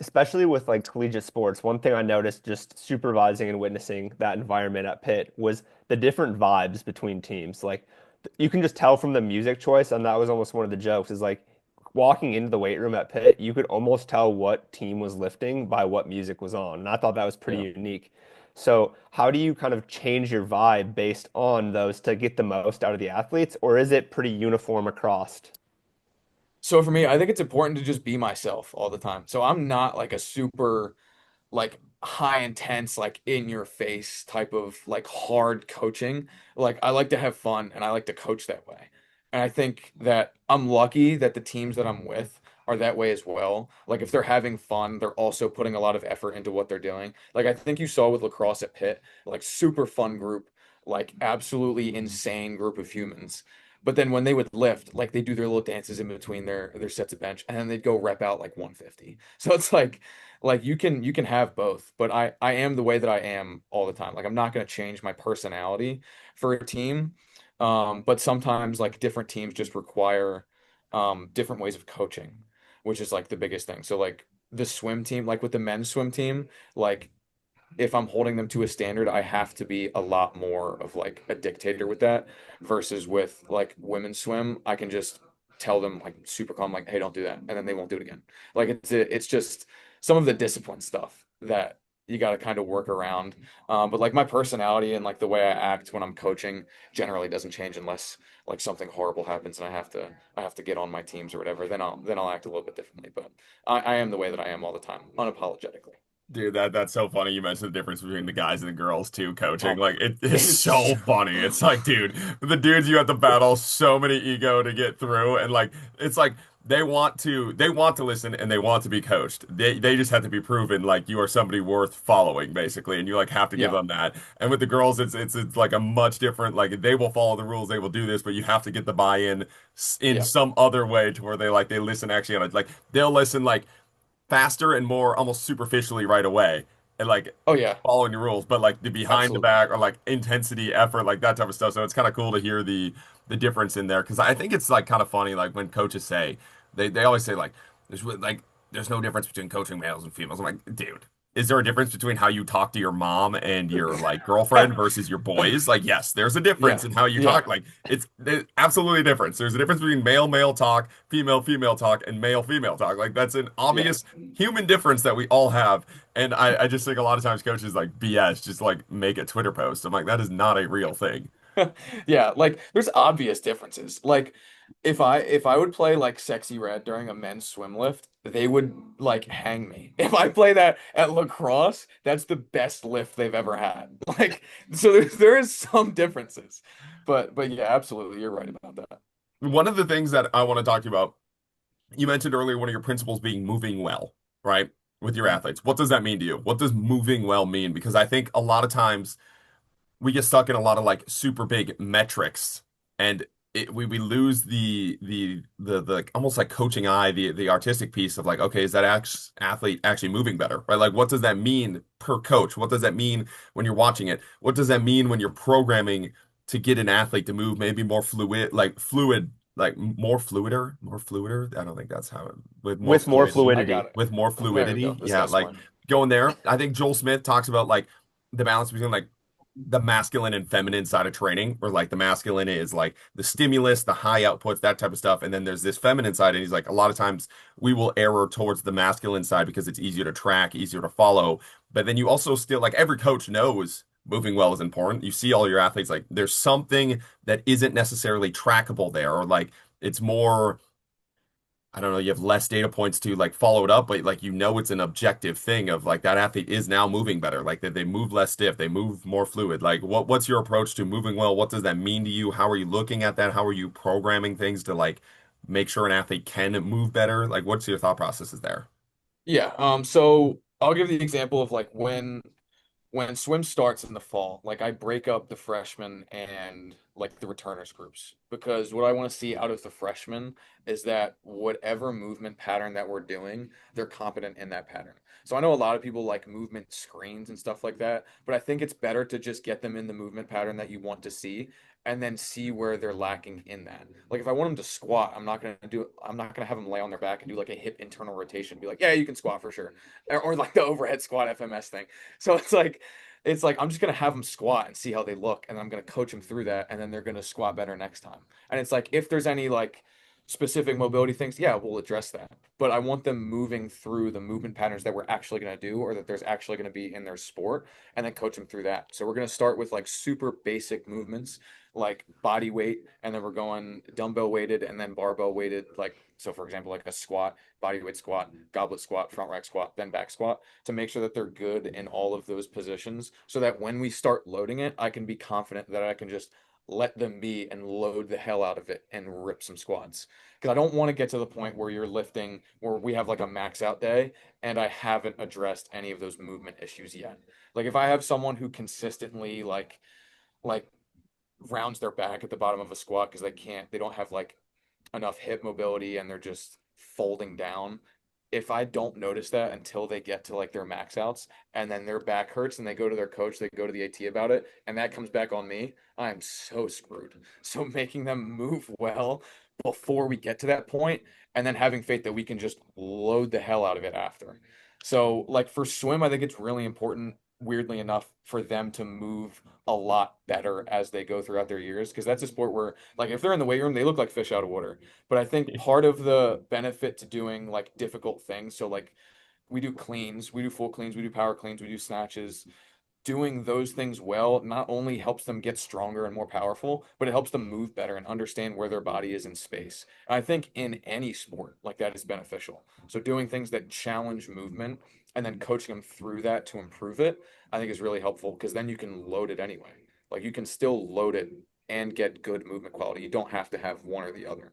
especially with like collegiate sports. One thing I noticed just supervising and witnessing that environment at Pitt was the different vibes between teams. Like you can just tell from the music choice, and that was almost one of the jokes, is like walking into the weight room at Pitt, you could almost tell what team was lifting by what music was on. And I thought that was pretty Yeah. unique. So how do you kind of change your vibe based on those to get the most out of the athletes, or is it pretty uniform across? So for me, I think it's important to just be myself all the time. So I'm not like a super like high intense, like in your face type of like hard coaching. Like I like to have fun and I like to coach that way. And I think that I'm lucky that the teams that I'm with are that way as well. Like if they're having fun, they're also putting a lot of effort into what they're doing. Like I think you saw with lacrosse at Pitt, like super fun group, like absolutely insane group of humans. But then when they would lift, like they do their little dances in between their sets of bench, and then they'd go rep out like 150. So it's like you can have both, but I am the way that I am all the time. Like I'm not going to change my personality for a team. But sometimes like different teams just require different ways of coaching, which is like the biggest thing. So like the swim team, like with the men's swim team, like if I'm holding them to a standard, I have to be a lot more of like a dictator with that versus with like women's swim, I can just tell them like super calm, like, hey, don't do that. And then they won't do it again. Like it's just some of the discipline stuff that you got to kind of work around. But like my personality and like the way I act when I'm coaching generally doesn't change unless like something horrible happens and I have to get on my teams or whatever. Then I'll act a little bit differently. But I am the way that I am all the time, unapologetically. Dude, that's so funny. You mentioned the difference between the guys and the girls too, coaching. Oh, Like it is it's so so funny. It's like, dude, the dudes you have to battle so many ego to get through, and like it's like they want to listen and they want to be coached. They just have to be proven like you are somebody worth following, basically, and you like have to give yeah, them that. And with the girls, it's like a much different. Like they will follow the rules, they will do this, but you have to get the buy-in in yeah. some other way to where they listen actually on it. Like they'll listen like faster and more almost superficially right away and like Oh yeah, following the rules, but like the behind the absolutely. back or like intensity, effort, like that type of stuff. So it's kind of cool to hear the difference in there because I think it's like kind of funny like when coaches say they always say like there's no difference between coaching males and females. I'm like, dude, is there a difference between how you talk to your mom and your like girlfriend versus your boys? Like, yes, there's a difference Yeah, in how you yeah, talk. Like, there's absolutely a difference. There's a difference between male talk, female talk, and male talk. Like, that's an yeah. obvious human difference that we all have. And I just think a lot of times coaches like BS, just like make a Twitter post. I'm like, that is not a real thing. Yeah, like there's obvious differences. Like if I would play like Sexy Red during a men's swim lift, they would like hang me. If I play that at lacrosse, that's the best lift they've ever had. Like so there is some differences. But yeah, absolutely, you're right about that. One of the things that I want to talk to you about, you mentioned earlier one of your principles being moving well, right? With your Mhm. athletes. What does that mean to you? What does moving well mean? Because I think a lot of times we get stuck in a lot of like super big metrics and we lose the like almost like coaching eye, the artistic piece of like, okay, is that athlete actually moving better, right? Like what does that mean per coach? What does that mean when you're watching it? What does that mean when you're programming to get an athlete to move maybe more fluid, like more fluider? I don't think that's how it, with more With more fluid, I got fluidity. it. with more There we go. fluidity. This Yeah, guy's like smart. going there. I think Joel Smith talks about like the balance between like the masculine and feminine side of training, where like the masculine is like the stimulus, the high outputs, that type of stuff. And then there's this feminine side. And he's like, a lot of times we will err towards the masculine side because it's easier to track, easier to follow. But then you also still like every coach knows moving well is important. You see all your athletes, like there's something that isn't necessarily trackable there, or like it's more, I don't know, you have less data points to like follow it up, but like it's an objective thing of like that athlete is now moving better, like that they move less stiff, they move more fluid. Like what's your approach to moving well? What does that mean to you? How are you looking at that? How are you programming things to like make sure an athlete can move better? Like what's your thought processes there? Yeah, so I'll give the example of like when swim starts in the fall, like I break up the freshmen and like the returners groups because what I want to see out of the freshmen is that whatever movement pattern that we're doing, they're competent in that pattern. So I know a lot of people like movement screens and stuff like that, but I think it's better to just get them in the movement pattern that you want to see and then see where they're lacking in that. Like if I want them to squat, I'm not gonna have them lay on their back and do like a hip internal rotation, be like, yeah, you can squat for sure. Or like the overhead squat FMS thing. So it's like I'm just gonna have them squat and see how they look, and I'm gonna coach them through that, and then they're gonna squat better next time. And it's like if there's any like specific mobility things, yeah, we'll address that. But I want them moving through the movement patterns that we're actually gonna do, or that there's actually gonna be in their sport, and then coach them through that. So we're gonna start with like super basic movements, like body weight, and then we're going dumbbell weighted, and then barbell weighted. Like so, for example, like a squat, body weight squat, goblet squat, front rack squat, then back squat to make sure that they're good in all of those positions so that when we start loading it, I can be confident that I can just let them be and load the hell out of it and rip some squats. Because I don't want to get to the point where you're lifting, where we have like a max out day and I haven't addressed any of those movement issues yet. Like if I have someone who consistently like rounds their back at the bottom of a squat because they don't have like enough hip mobility and they're just folding down. If I don't notice that until they get to like their max outs and then their back hurts and they go to their coach, they go to the AT about it, and that comes back on me, I'm so screwed. So making them move well before we get to that point and then having faith that we can just load the hell out of it after. So like for swim, I think it's really important, weirdly enough, for them to move a lot better as they go throughout their years because that's a sport where like if they're in the weight room, they look like fish out of water. But I think part of the benefit to doing like difficult things, so like we do cleans, we do full cleans, we do power cleans, we do snatches. Doing those things well not only helps them get stronger and more powerful, but it helps them move better and understand where their body is in space. And I think in any sport like that is beneficial. So doing things that challenge movement and then coaching them through that to improve it, I think is really helpful because then you can load it anyway. Like you can still load it and get good movement quality. You don't have to have one or the other.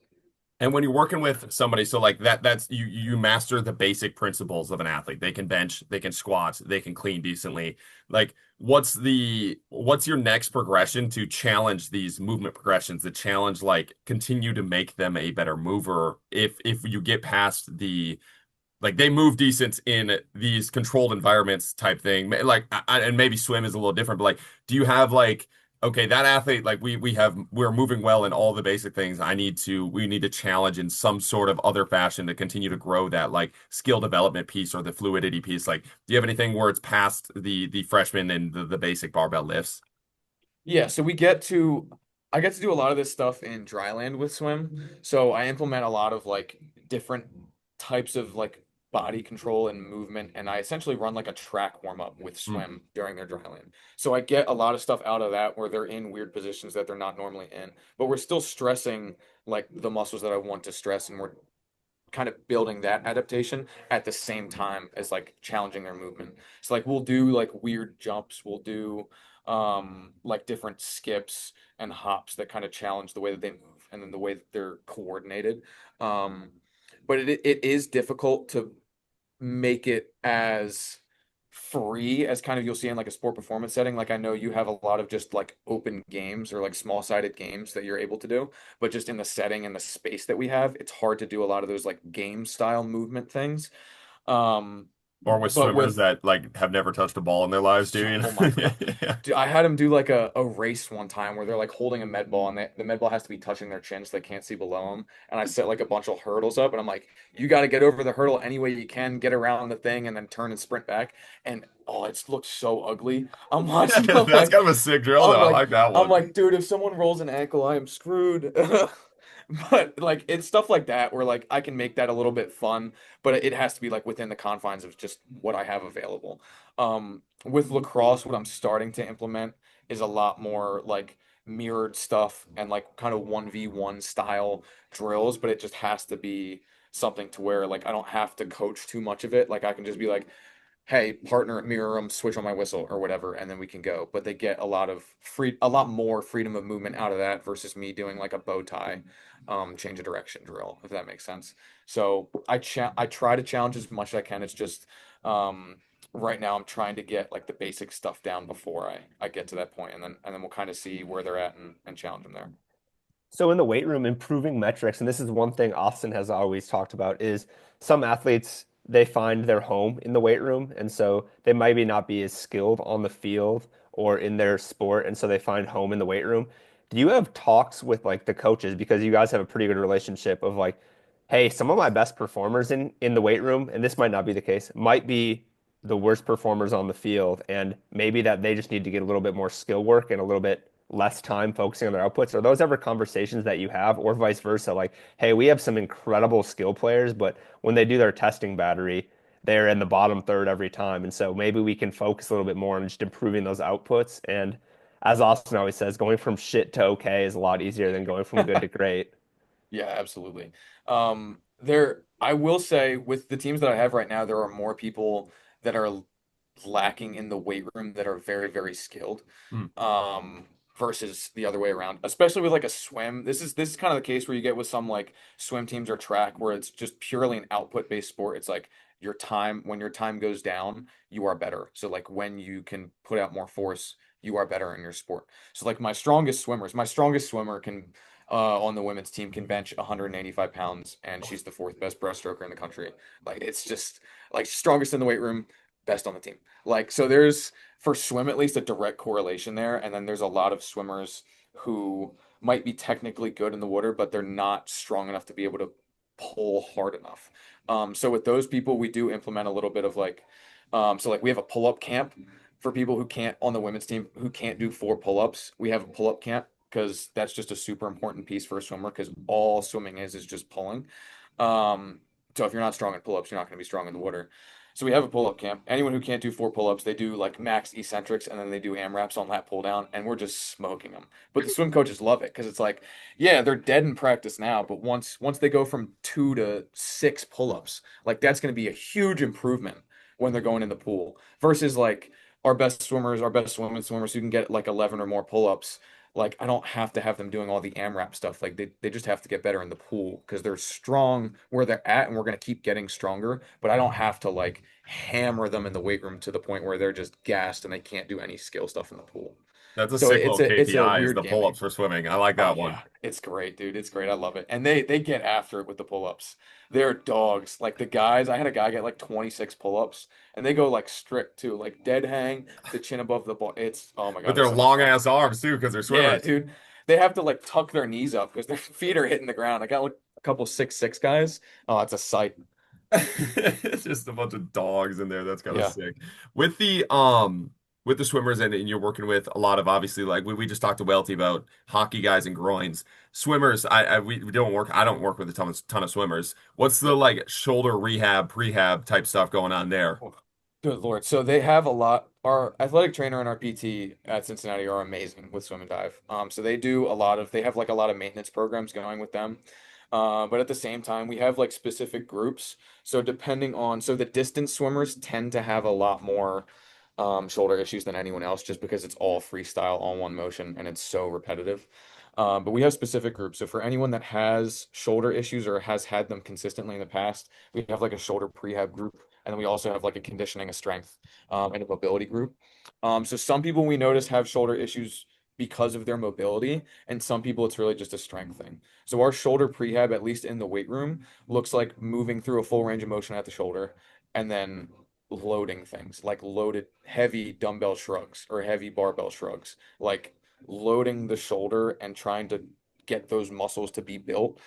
And when you're working with somebody, so like that's you master the basic principles of an athlete. They can bench, they can squat, they can clean decently. Like what's your next progression to challenge these movement progressions, to challenge like continue to make them a better mover if you get past the like they move decent in these controlled environments type thing. Like and maybe swim is a little different, but like do you have like okay, that athlete, like we're moving well in all the basic things. We need to challenge in some sort of other fashion to continue to grow that like skill development piece or the fluidity piece. Like, do you have anything where it's past the freshman and the basic barbell lifts? Yeah, so I get to do a lot of this stuff in Dryland with swim. So I implement a lot of like different types of like body control and movement, and I essentially run like a track warm up with Mm. swim during their Dryland. So I get a lot of stuff out of that where they're in weird positions that they're not normally in, but we're still stressing like the muscles that I want to stress, and we're kind of building that adaptation at the same time as like challenging their movement. So like we'll do like weird jumps, we'll do like different skips and hops that kind of challenge the way that they move and then the way that they're coordinated. Um but it is difficult to make it as free as kind of you'll see in like a sport performance setting. Like I know you have a lot of just like open games or like small-sided games that you're able to do, but just in the setting and the space that we have, it's hard to do a lot of those like game style movement things. Um, Or with but swimmers with that like have never touched a ball in their lives, do yeah, you? oh my God. Yeah. Dude, I had them do like a race one time where they're like holding a med ball and the med ball has to be touching their chin so they can't see below them. And I set like a bunch of hurdles up and I'm like, you got to get over the hurdle any way you can, get around the thing and then turn and sprint back. And oh, it looks so ugly. I'm watching, That's kind of a sick drill though. I'm I like, like that I'm one. like, dude, if someone rolls an ankle, I am screwed. But like it's stuff like that where like I can make that a little bit fun, but it has to be like within the confines of just what I have available. With lacrosse, what I'm starting to implement is a lot more like mirrored stuff and like kind of 1v1 style drills, but it just has to be something to where like I don't have to coach too much of it. Like I can just be like, hey, partner, mirror them, switch on my whistle or whatever, and then we can go. But they get a lot more freedom of movement out of that versus me doing like a bow tie, change of direction drill, if that makes sense. So I try to challenge as much as I can. It's just right now I'm trying to get like the basic stuff down before I get to that point, and then we'll kind of see where they're at and challenge them there. So in the weight room, improving metrics, and this is one thing Austin has always talked about, is some athletes they find their home in the weight room, and so they maybe not be as skilled on the field or in their sport, and so they find home in the weight room. Do you have talks with like the coaches because you guys have a pretty good relationship of like, hey, some of my best performers in the weight room, and this might not be the case, might be the worst performers on the field, and maybe that they just need to get a little bit more skill work and a little bit less time focusing on their outputs? Are those ever conversations that you have, or vice versa? Like, hey, we have some incredible skill players, but when they do their testing battery, they're in the bottom third every time. And so maybe we can focus a little bit more on just improving those outputs. And as Austin always says, going from shit to okay is a lot easier than going from good to great. Yeah, absolutely. I will say with the teams that I have right now, there are more people that are lacking in the weight room that are very, very skilled, Hmm. versus the other way around. Especially with like a swim. This is kind of the case where you get with some like swim teams or track where it's just purely an output based sport. It's like when your time goes down, you are better. So like when you can put out more force, you are better in your sport. So like my strongest swimmer can on the women's team can bench 185 pounds, and she's the fourth best breaststroker in the country. Like it's just like strongest in the weight room, best on the team. Like so, there's for swim at least a direct correlation there, and then there's a lot of swimmers who might be technically good in the water, but they're not strong enough to be able to pull hard enough. So with those people, we do implement a little bit of like, so like we have a pull-up camp for people who can't on the women's team who can't do 4 pull-ups. We have a pull-up camp because that's just a super important piece for a swimmer because all swimming is just pulling. So if you're not strong in pull-ups, you're not going to be strong in the water. So we have a pull-up camp. Anyone who can't do 4 pull-ups, they do like max eccentrics and then they do AMRAPs on lat pull down, and we're just smoking them. But the swim coaches love it because it's like, yeah, they're dead in practice now, but once they go from 2 to 6 pull-ups, like that's going to be a huge improvement when they're going in the pool versus like our best women swimmers who can get like 11 or more pull-ups. Like I don't have to have them doing all the AMRAP stuff. Like they just have to get better in the pool because they're strong where they're at and we're gonna keep getting stronger. But I don't have to like hammer them in the weight room to the point where they're just gassed and they can't do any skill stuff in the pool. That's a So sick little it's a KPI is weird the pull-ups gaming. for swimming. I like Oh that one. yeah, it's great, dude. It's great. I love it. And they get after it with the pull-ups. They're dogs. Like the guys, I had a guy get like 26 pull-ups and they go like strict too, like dead hang to chin above the ball. It's oh my With God, they're their so much long fun. ass arms too, because they're Yeah, swimmers. dude. They have to like tuck their knees up because their feet are hitting the ground. I got like a couple 6'6" guys. Oh, it's a sight. It's just a bunch of dogs in there. That's kind of Yeah. sick. With the swimmers and you're working with a lot of obviously like we just talked to Welty about hockey guys and groins. Swimmers, we don't work I don't work with a ton of swimmers. What's the Yep. like shoulder rehab, prehab type stuff going on there? Oh, good Lord. So they have a lot. Our athletic trainer and our PT at Cincinnati are amazing with swim and dive. So they do a lot of, they have like a lot of maintenance programs going with them. But at the same time, we have like specific groups. So the distance swimmers tend to have a lot more shoulder issues than anyone else just because it's all freestyle, all one motion, and it's so repetitive. But we have specific groups. So for anyone that has shoulder issues or has had them consistently in the past, we have like a shoulder prehab group. And then we also have like a conditioning, a strength, and a mobility group. So some people we notice have shoulder issues because of their mobility, and some people it's really just a strength thing. So our shoulder prehab, at least in the weight room, looks like moving through a full range of motion at the shoulder and then loading things like loaded heavy dumbbell shrugs or heavy barbell shrugs, like loading the shoulder and trying to get those muscles to be built,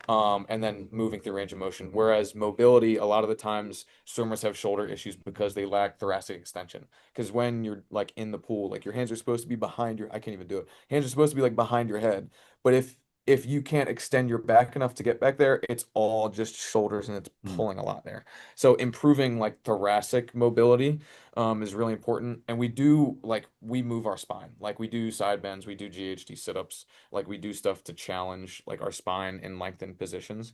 and then moving through range of motion. Whereas mobility, a lot of the times swimmers have shoulder issues because they lack thoracic extension. Because when you're like in the pool, like your hands are supposed to be behind your, I can't even do it. Hands are supposed to be like behind your head. But if if you can't extend your back enough to get back there, it's all just shoulders and it's Mm. pulling a lot there. So improving like thoracic mobility is really important. And we do like we move our spine. Like we do side bends, we do GHD sit-ups, like we do stuff to challenge like our spine in lengthened positions.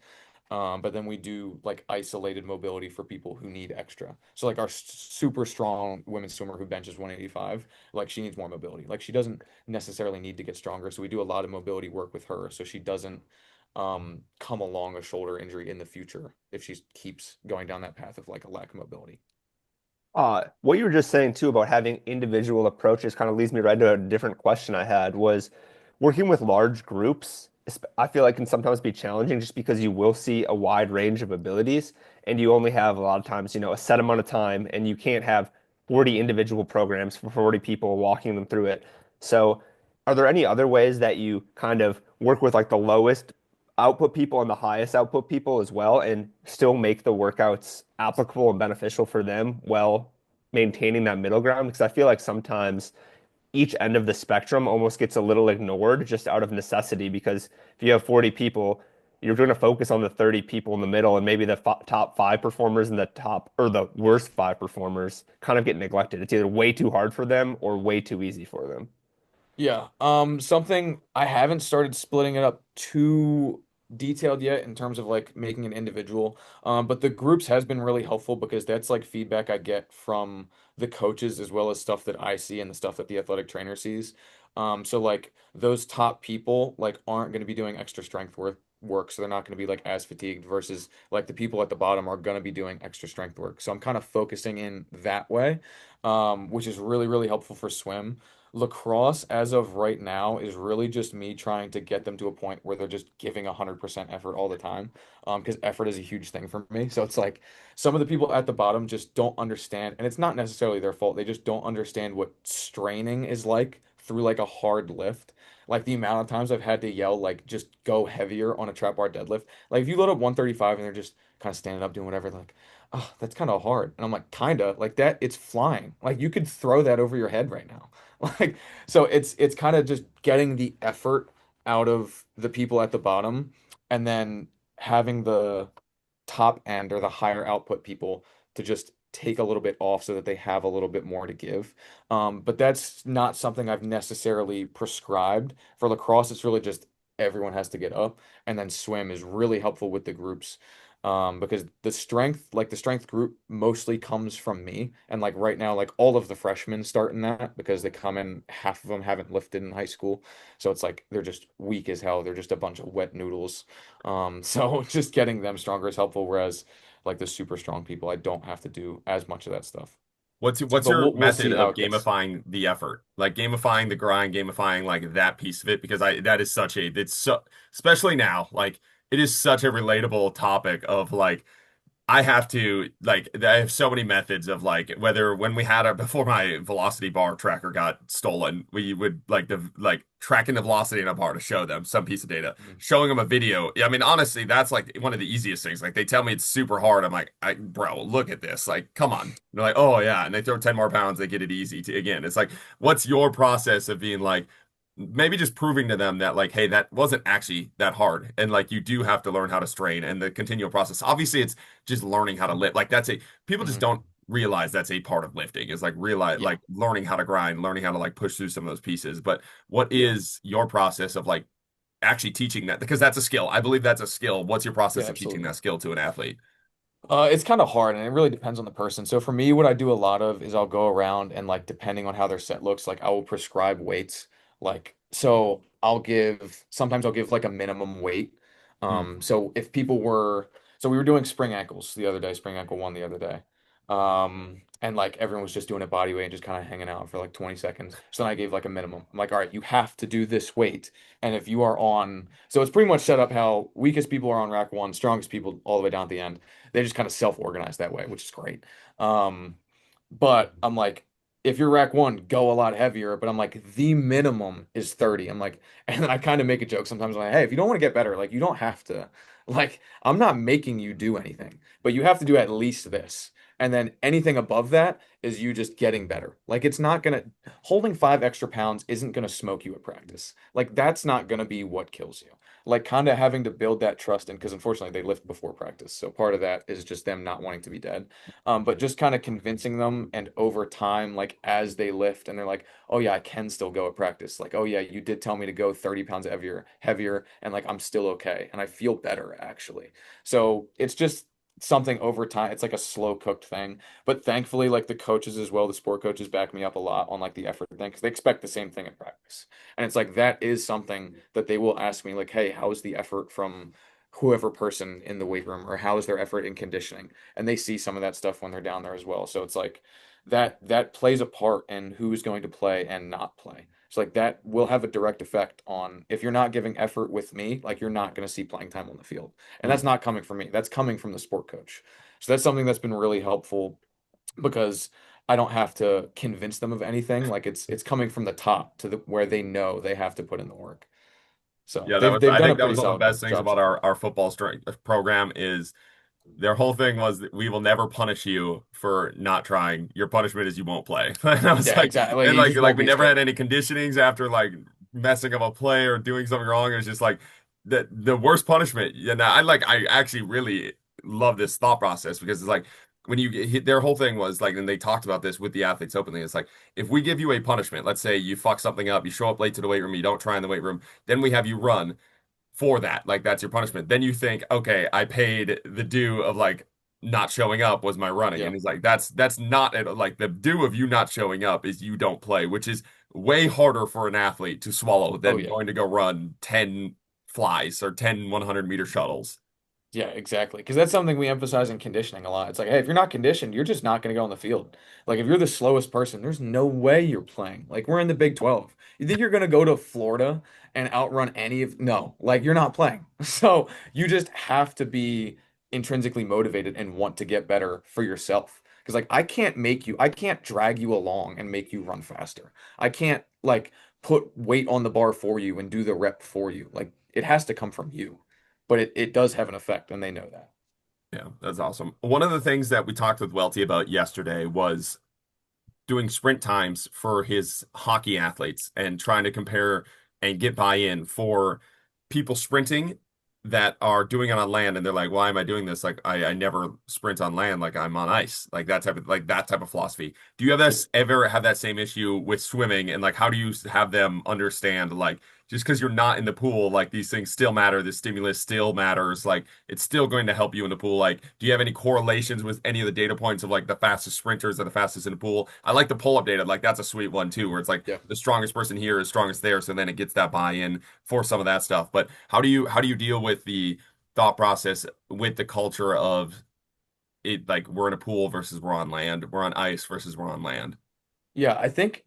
But then we do like isolated mobility for people who need extra. So like our super strong women's swimmer who benches 185, like she needs more mobility. Like she doesn't necessarily need to get stronger. So we do a lot of mobility work with her so she doesn't come along a shoulder injury in the future if she keeps going down that path of like a lack of mobility. What you were just saying too about having individual approaches kind of leads me right to a different question I had was working with large groups. I feel like can sometimes be challenging just because you will see a wide range of abilities and you only have a lot of times, a set amount of time and you can't have 40 individual programs for 40 people walking them through it. So, are there any other ways that you kind of work with like the lowest output people and the highest output people as well, and still make the workouts applicable and beneficial for them while maintaining that middle ground? Because I feel like sometimes each end of the spectrum almost gets a little ignored just out of necessity. Because if you have 40 people, you're going to focus on the 30 people in the middle, and maybe the top five performers and the top or the worst five performers kind of get neglected. It's either way too hard for them or way too easy for them. Yeah, something I haven't started splitting it up too detailed yet in terms of like making an individual. But the groups has been really helpful because that's like feedback I get from the coaches as well as stuff that I see and the stuff that the athletic trainer sees. So like those top people like aren't going to be doing extra strength work, so they're not going to be like as fatigued versus like the people at the bottom are going to be doing extra strength work. So I'm kind of focusing in that way, which is really, really helpful for swim. Lacrosse, as of right now, is really just me trying to get them to a point where they're just giving 100% effort all the time. Because effort is a huge thing for me. So it's like some of the people at the bottom just don't understand, and it's not necessarily their fault. They just don't understand what straining is like through like a hard lift. Like the amount of times I've had to yell, like, just go heavier on a trap bar deadlift. Like if you load up 135 and they're just kind of standing up doing whatever, like, oh, that's kind of hard. And I'm like, kinda, like that, it's flying. Like you could throw that over your head right now. Like, so it's kind of just getting the effort out of the people at the bottom and then having the top end or the higher output people to just take a little bit off so that they have a little bit more to give. But that's not something I've necessarily prescribed. For lacrosse, it's really just everyone has to get up. And then swim is really helpful with the groups. Because the strength group mostly comes from me. And like right now, like all of the freshmen start in that because they come in, half of them haven't lifted in high school. So it's like they're just weak as hell. They're just a bunch of wet noodles. So just getting them stronger is helpful. Whereas like the super strong people, I don't have to do as much of that stuff. What's But your we'll method see how of it gets. gamifying the effort? Like gamifying the grind, gamifying like that piece of it, because I that is such a it's so especially now, like it is such a relatable topic of like I have to like I have so many methods of like whether when we had our before my velocity bar tracker got stolen, we would like the like tracking the velocity in a bar to show them some piece of data, Mhm. showing them a video. Yeah, I mean honestly, that's like one of the easiest things. Like they tell me it's super hard. I'm like, bro, look at this. Like, come on. They're like, oh yeah, and they throw 10 more pounds, they get it easy to again. It's like, what's your process of being like maybe just proving to them that like hey that wasn't actually that hard and like you do have to learn how to strain and the continual process obviously it's just learning how to lift like that's a people just Mhm. don't realize that's a part of lifting is like realize Yeah. like learning how to grind learning how to like push through some of those pieces but what Yeah. is your process of like actually teaching that because that's a skill I believe that's a skill what's your Yeah, process of teaching absolutely. that skill to an athlete. It's kind of hard and it really depends on the person. So for me, what I do a lot of is I'll go around and like depending on how their set looks, like I will prescribe weights. Like so sometimes I'll give like a minimum weight. Hmm. So if people were so we were doing spring ankles the other day, spring ankle one the other day. And like everyone was just doing a body weight and just kind of hanging out for like 20 seconds. So then I gave like a minimum. I'm like, all right, you have to do this weight. And if you are on, so it's pretty much set up how weakest people are on rack one, strongest people all the way down at the end they just kind of self-organize that way, which is great. Um, but I'm like, if you're rack one, go a lot heavier. But I'm like, the minimum is 30. I'm like, and then I kind of make a joke sometimes. I'm like, hey, if you don't want to get better, like you don't have to. Like, I'm not making you do anything, but you have to do at least this. And then anything above that is you just getting better. Like it's not gonna holding 5 extra pounds isn't gonna smoke you at practice. Like that's not gonna be what kills you. like kind of having to build that trust in, because unfortunately they lift before practice. So part of that is just them not wanting to be dead. But just kind of convincing them, and over time, like as they lift and they're like, oh yeah, I can still go at practice. Like, oh yeah, you did tell me to go 30 pounds heavier, and like I'm still okay. And I feel better actually. So it's just something over time. It's like a slow cooked thing. But thankfully, like the coaches as well, the sport coaches back me up a lot on like the effort thing, because they expect the same thing in practice. And it's like that is something that they will ask me, like, hey, how's the effort from whoever person in the weight room, or how is their effort in conditioning? And they see some of that stuff when they're down there as well. So it's like that plays a part in who's going to play and not play. So like that will have a direct effect on, if you're not giving effort with me, like you're not going to see playing time on the field. And that's not coming from me. That's coming from the sport coach. So that's something that's been really helpful, because I don't have to convince them of anything. Like it's coming from the top to the where they know they have to put in the work. So Yeah, that they've was, they've I done a think that pretty was one of the solid best things job about so far. our football strength program is their whole thing was that we will never punish you for not trying. Your punishment is you won't play. And I was Yeah, like, exactly. Like and you just like won't we be as never had good. any conditionings after like messing up a play or doing something wrong. It was just like the worst punishment. And I actually really love this thought process, because it's like when you hit, their whole thing was like, and they talked about this with the athletes openly. It's like, if we give you a punishment, let's say you fuck something up, you show up late to the weight room, you don't try in the weight room, then we have you run for that. Like that's your punishment. Then you think, okay, I paid the due of like not showing up was my running. Yeah. And he's like, that's not it. Like the due of you not showing up is you don't play, which is way harder for an athlete to swallow Oh than yeah. going to go run 10 flies or 10 100-meter shuttles. Yeah, exactly. Because that's something we emphasize in conditioning a lot. It's like, hey, if you're not conditioned, you're just not going to go on the field. Like, if you're the slowest person, there's no way you're playing. Like, we're in the Big 12. You think you're going to go to Florida and outrun any of, no, like, you're not playing. So you just have to be intrinsically motivated and want to get better for yourself. Because, like, I can't drag you along and make you run faster. I can't, like, put weight on the bar for you and do the rep for you. Like, it has to come from you, but it does have an effect, and they know that. Yeah, that's awesome. One of the things that we talked with Welty about yesterday was doing sprint times for his hockey athletes and trying to compare and get buy-in for people sprinting that are doing it on land, and they're like, why am I doing this? Like I never sprint on land, like I'm on ice. Like that type of philosophy. Do you have this ever have that same issue with swimming, and like how do you have them understand, like, just because you're not in the pool, like these things still matter, the stimulus still matters, like it's still going to help you in the pool. Like, do you have any correlations with any of the data points of like the fastest sprinters or the fastest in the pool? I like the pull-up data, like that's a sweet one too, where it's like Yeah. the strongest person here is strongest there, so then it gets that buy-in for some of that stuff. But how do you deal with the thought process with the culture of it, like we're in a pool versus we're on land, we're on ice versus we're on land? Yeah, I think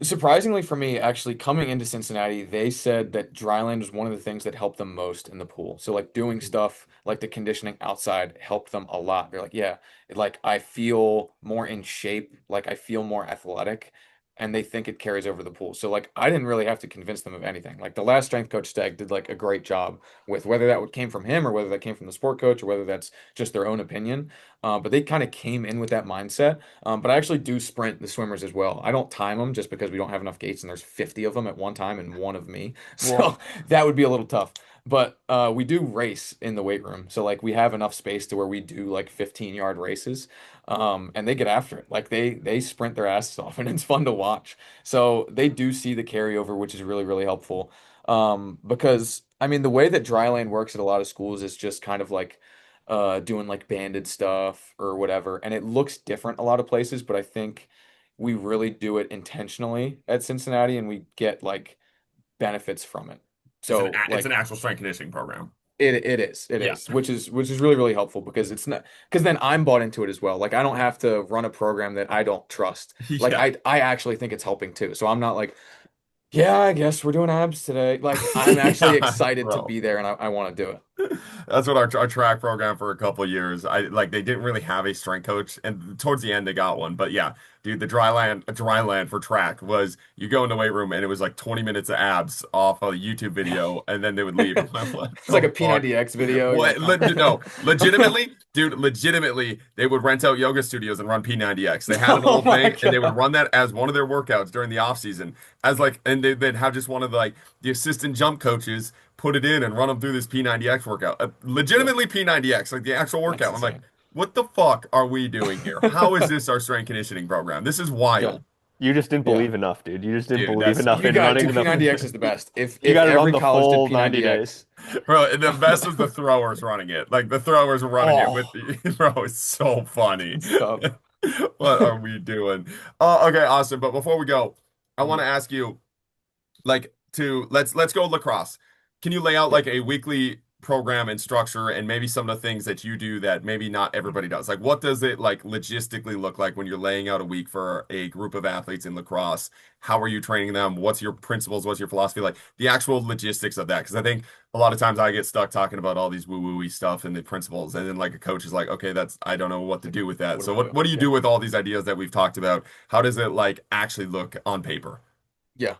surprisingly for me, actually coming into Cincinnati, they said that Dryland was one of the things that helped them most in the pool. So like doing stuff like the conditioning outside helped them a lot. They're like, yeah, like I feel more in shape, like I feel more athletic, and they think it carries over the pool. So like I didn't really have to convince them of anything. Like the last strength coach Stag did like a great job with whether that came from him or whether that came from the sport coach or whether that's just their own opinion. But they kind of came in with that mindset. But I actually do sprint the swimmers as well. I don't time them just because we don't have enough gates and there's 50 of them at one time and one of me. Well, So that would be a little tough. But we do race in the weight room. So like we have enough space to where we do like 15-yard races. And they get after it. Like they sprint their asses off and it's fun to watch. So they do see the carryover, which is really, really helpful. Because I mean the way that Dryland works at a lot of schools is just kind of like doing like banded stuff or whatever. And it looks different a lot of places, but I think we really do it intentionally at Cincinnati and we get like benefits from it. So It's like an actual strength conditioning program. it Yeah. is, which is really, really helpful because it's not because then I'm bought into it as well. Like I don't have to run a program that I don't trust. Like Yeah. I actually think it's helping too. So I'm not like, yeah, I guess we're doing abs today. Like I'm actually Yeah, excited to bro. be there and I want to do it. That's what our track program for a couple of years. I like they didn't really have a strength coach, and towards the end they got one. But yeah, dude, the dry land for track was you go in the weight room and it was like 20 minutes of abs off of a YouTube video, and then they would leave. I'm like, what It's like the a fuck? P90X video. You're What? like, oh. No, legitimately, dude, legitimately, they would rent out yoga studios and run P90X. They had an Oh old my thing, and they would God. run that as one of their workouts during the off season, as like, and they'd have just one of the, like the assistant jump coaches put it in and run them through this P90X workout. Yeah, Legitimately P90X, like the actual that's workout. I'm like, insane. what the fuck are we doing here? How is this our strength conditioning program? This is Yeah, wild. You just didn't yeah. believe enough, dude. You just didn't Dude, believe that's so enough You in got running dude, the. P90X is the best. If You if got to run every the college did full 90 P90X, days. Bro, and the best is the throwers running it. Like the throwers were running it with oh, the bro, it's so funny. good stuff. What are we doing? Okay, awesome. But before we go, I want Mhm. to ask you, like, to let's go lacrosse. Can you lay out Yeah. like a weekly program and structure and maybe some of the things that you do that maybe not everybody does? Like, what does it like logistically look like when you're laying out a week for a group of athletes in lacrosse? How are you training them? What's your principles? What's your philosophy? Like the actual logistics of that. Because I think a lot of times I get stuck talking about all these woo-woo-y stuff and the principles, and then like a coach is like, okay, that's I don't know what to do with that. What So do I do? what do you Yeah. do with all these ideas that we've talked about? How does it like actually look on paper? Yeah.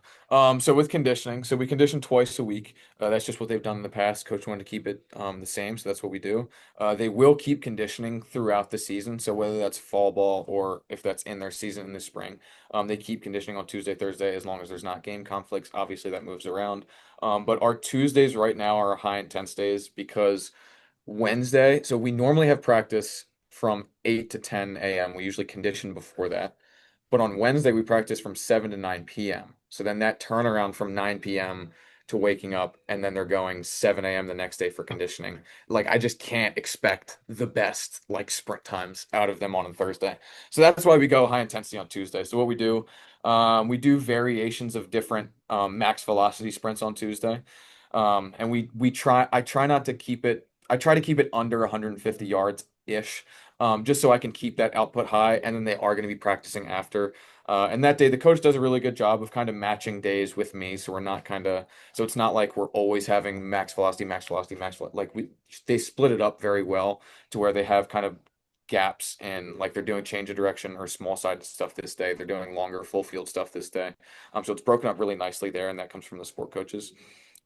So with conditioning, so we condition twice a week. That's just what they've done in the past. Coach wanted to keep it the same, so that's what we do. They will keep conditioning throughout the season. So whether that's fall ball or if that's in their season in the spring, they keep conditioning on Tuesday, Thursday, as long as there's not game conflicts. Obviously, that moves around. But our Tuesdays right now are high intense days because Wednesday, so we normally have practice from 8 to 10 a.m. We usually condition before that. But on Wednesday, we practice from 7 to 9 p.m. So then that turnaround from 9 p.m. to waking up, and then they're going 7 a.m. the next day for conditioning. Like, I just can't expect the best, like, sprint times out of them on a Thursday. So that's why we go high intensity on Tuesday. So what we do variations of different max velocity sprints on Tuesday. And I try not to keep it, I try to keep it under 150 yards ish, just so I can keep that output high. And then they are going to be practicing after. And that day, the coach does a really good job of kind of matching days with me. So we're not kind of, so it's not like we're always having max velocity, max velocity, max velocity. They split it up very well to where they have kind of gaps and like they're doing change of direction or small sided stuff this day. They're doing longer full field stuff this day. So it's broken up really nicely there. And that comes from the sport coaches.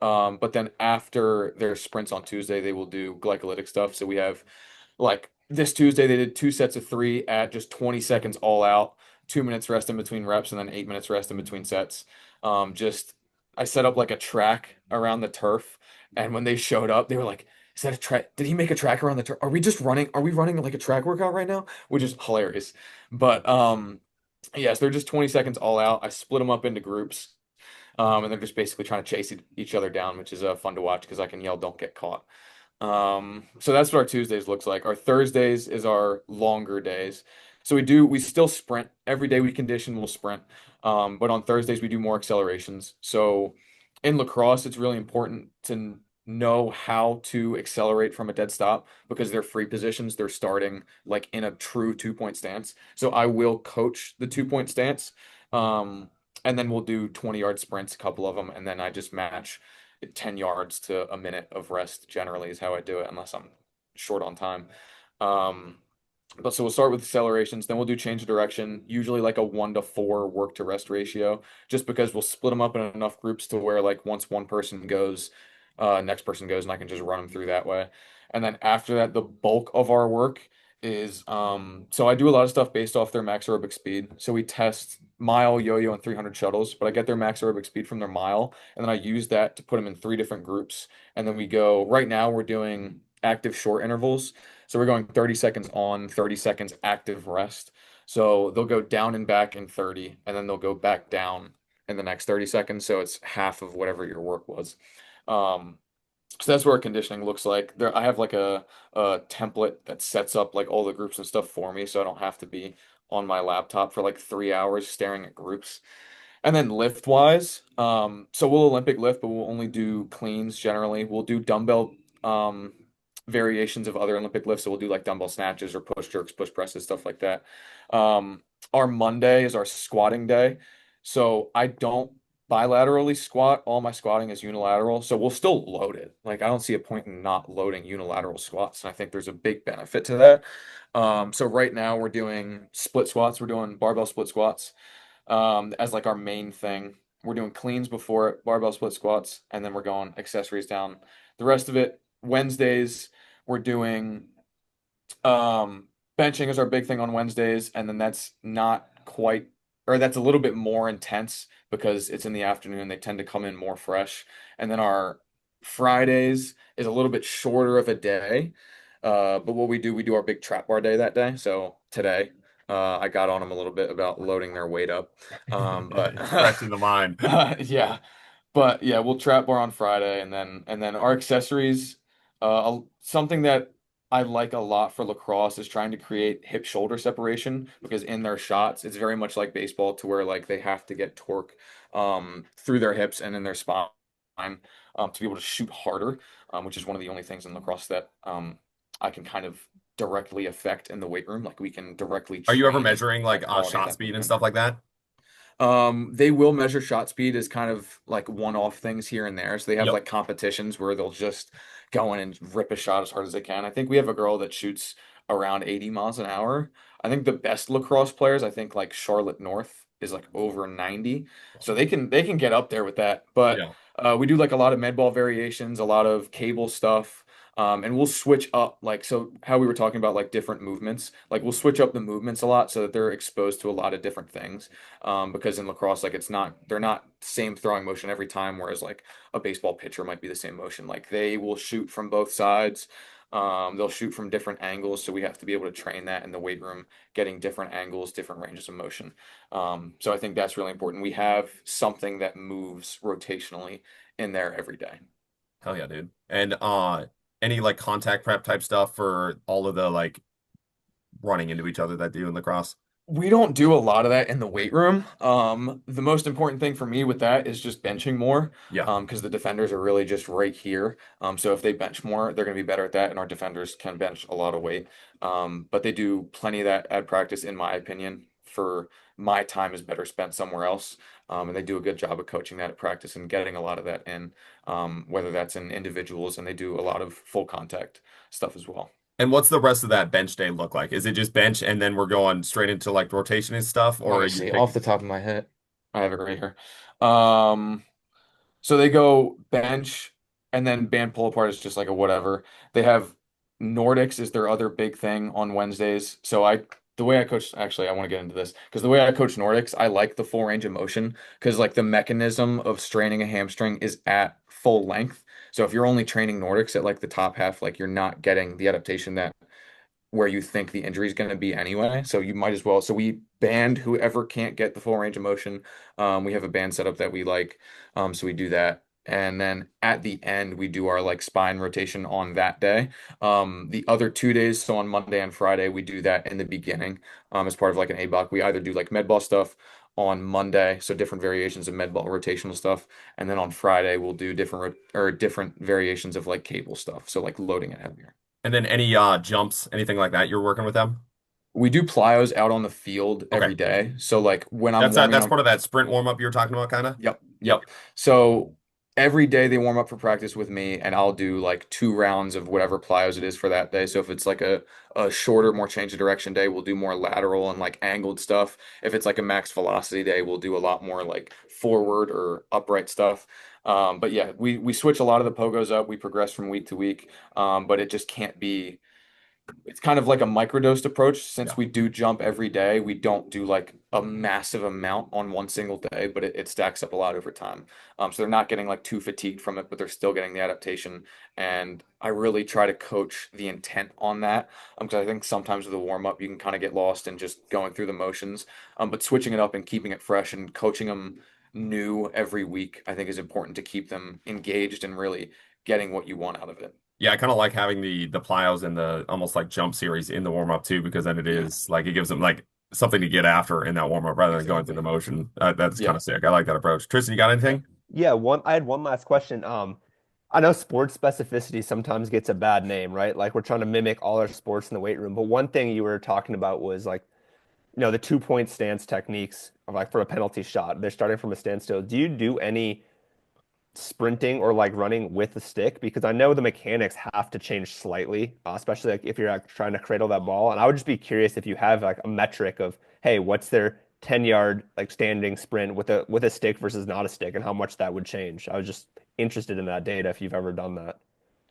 But then after their sprints on Tuesday, they will do glycolytic stuff. So we have like this Tuesday, they did 2 sets of 3 at just 20 seconds all out, 2 minutes rest in between reps, and then 8 minutes rest in between sets. Just I set up like a track around the turf, and when they showed up, they were like, "Is that a track? Did he make a track around the turf? Are we just running? Are we running like a track workout right now?" Which is hilarious. But yes, they're just 20 seconds all out. I split them up into groups. And they're just basically trying to chase each other down, which is fun to watch because I can yell, "Don't get caught." So that's what our Tuesdays looks like. Our Thursdays is our longer days. So we still sprint. Every day we condition, we'll sprint. But on Thursdays we do more accelerations. So in lacrosse, it's really important to know how to accelerate from a dead stop because they're free positions. They're starting like in a true 2 point stance. So I will coach the 2 point stance. And then we'll do 20-yard sprints, a couple of them, and then I just match 10 yards to a minute of rest generally is how I do it, unless I'm short on time. Um, but so we'll start with accelerations, then we'll do change of direction, usually like a 1 to 4 work to rest ratio, just because we'll split them up in enough groups to where like once one person goes, next person goes, and I can just run them through that way. And then after that, the bulk of our work is so I do a lot of stuff based off their max aerobic speed. So we test mile, yo-yo, and 300 shuttles, but I get their max aerobic speed from their mile, and then I use that to put them in 3 different groups. And then we go, right now we're doing active short intervals. So we're going 30 seconds on, 30 seconds active rest. So they'll go down and back in 30, and then they'll go back down in the next 30 seconds. So it's half of whatever your work was. Um, so that's what our conditioning looks like. There, I have like a template that sets up like all the groups and stuff for me, so I don't have to be on my laptop for like 3 hours staring at groups. And then lift wise, so we'll Olympic lift, but we'll only do cleans generally. We'll do dumbbell variations of other Olympic lifts. So we'll do like dumbbell snatches or push jerks, push presses, stuff like that. Our Monday is our squatting day. So I don't bilaterally squat. All my squatting is unilateral. So we'll still load it. Like I don't see a point in not loading unilateral squats. And I think there's a big benefit to that. So right now we're doing split squats. We're doing barbell split squats as like our main thing. We're doing cleans before it, barbell split squats, and then we're going accessories down. The rest of it, Wednesdays, we're doing um, benching is our big thing on Wednesdays, and then that's not quite, or that's a little bit more intense because it's in the afternoon. They tend to come in more fresh. And then our Fridays is a little bit shorter of a day. But what we do our big trap bar day that day. So today, I got on them a little bit about loading their weight up. But Fresh in the mind. yeah, but yeah, we'll trap bar on Friday, and then our accessories. Something that I like a lot for lacrosse is trying to create hip shoulder separation because in their shots, it's very much like baseball to where like they have to get torque through their hips and in their spine to be able to shoot harder, which is one of the only things in lacrosse that I can kind of directly affect in the weight room. Like we can directly Are you ever train measuring like that quality of shot that speed and movement. stuff like that? They will measure shot speed as kind of like one-off things here and there. So they have Yep. like competitions where they'll just go in and rip a shot as hard as they can. I think we have a girl that shoots around 80 miles an hour. I think the best lacrosse players, I think like Charlotte North is like over 90. So they can get up there with that. But Yeah. we do like a lot of med ball variations, a lot of cable stuff. And we'll switch up like so how we were talking about like different movements. Like we'll switch up the movements a lot so that they're exposed to a lot of different things because in lacrosse, like they're not same throwing motion every time, whereas like a baseball pitcher might be the same motion. Like they will shoot from both sides. They'll shoot from different angles, so we have to be able to train that in the weight room, getting different angles, different ranges of motion. So I think that's really important. We have something that moves rotationally in there every day. Hell yeah, dude. And any like contact prep type stuff for all of the like running into each other that do in lacrosse? We don't do a lot of that in the weight room. The most important thing for me with that is just benching more, Yeah. because the defenders are really just right here. So if they bench more, they're going to be better at that, and our defenders can bench a lot of weight. But they do plenty of that at practice, in my opinion. For my time is better spent somewhere else, and they do a good job of coaching that at practice and getting a lot of that in, whether that's in individuals, and they do a lot of full contact stuff as well. And what's the rest of that bench day look like? Is it just bench and then we're going straight into like rotation and stuff, Let or are me you see. Off picking? the top of my head, I have it right here. Um, So they go bench and then band pull apart is just like a whatever. They have Nordics is their other big thing on Wednesdays. The way I coach, actually, I want to get into this because the way I coach Nordics, I like the full range of motion because like the mechanism of straining a hamstring is at full length. So if you're only training Nordics at like the top half, like you're not getting the adaptation that where you think the injury is going to be anyway. So you might as well. So we band whoever can't get the full range of motion. We have a band setup that we like. So we do that. And then at the end, we do our like spine rotation on that day. The other 2 days, so on Monday and Friday, we do that in the beginning as part of like an A block. We either do like med ball stuff on Monday, so different variations of med ball rotational stuff, and then on Friday we'll do different variations of like cable stuff, so like loading it heavier. And then any jumps, anything like that you're working with them? We do plyos out on the field Okay. every day. So like when I'm That's warming that's up, part of that sprint warm up you were talking about, kind of. yep, Yep. yep. So every day they warm up for practice with me and I'll do like 2 rounds of whatever plyos it is for that day. So if it's like a shorter, more change of direction day, we'll do more lateral and like angled stuff. If it's like a max velocity day, we'll do a lot more like forward or upright stuff. But yeah, we switch a lot of the pogos up. We progress from week to week. But it just can't be it's kind of like a microdosed approach. Since Yeah. we do jump every day, we don't do like a massive amount on one single day, but it stacks up a lot over time. So they're not getting like too fatigued from it, but they're still getting the adaptation. And I really try to coach the intent on that because I think sometimes with the warm up, you can kind of get lost in just going through the motions. But switching it up and keeping it fresh and coaching them new every week, I think is important to keep them engaged and really getting what you want out of it. Yeah, I kind of like having the plyos and the almost like jump series in the warm up too, because then it Yeah, is like it gives them like something to get after in that warm up rather than going through exactly. the motion. That's kind Yeah. of sick. I like that approach. Tristan, you got Yeah. anything? Yeah, I had one last question. I know sports specificity sometimes gets a bad name, right? Like we're trying to mimic all our sports in the weight room. But one thing you were talking about was like, the 2 point stance techniques of like for a penalty shot. They're starting from a standstill. Do you do any sprinting or like running with the stick? Because I know the mechanics have to change slightly, especially like if you're like, trying to cradle that ball. And I would just be curious if you have like a metric of, hey, what's their 10-yard like standing sprint with a stick versus not a stick and how much that would change. I was just interested in that data if you've ever done that.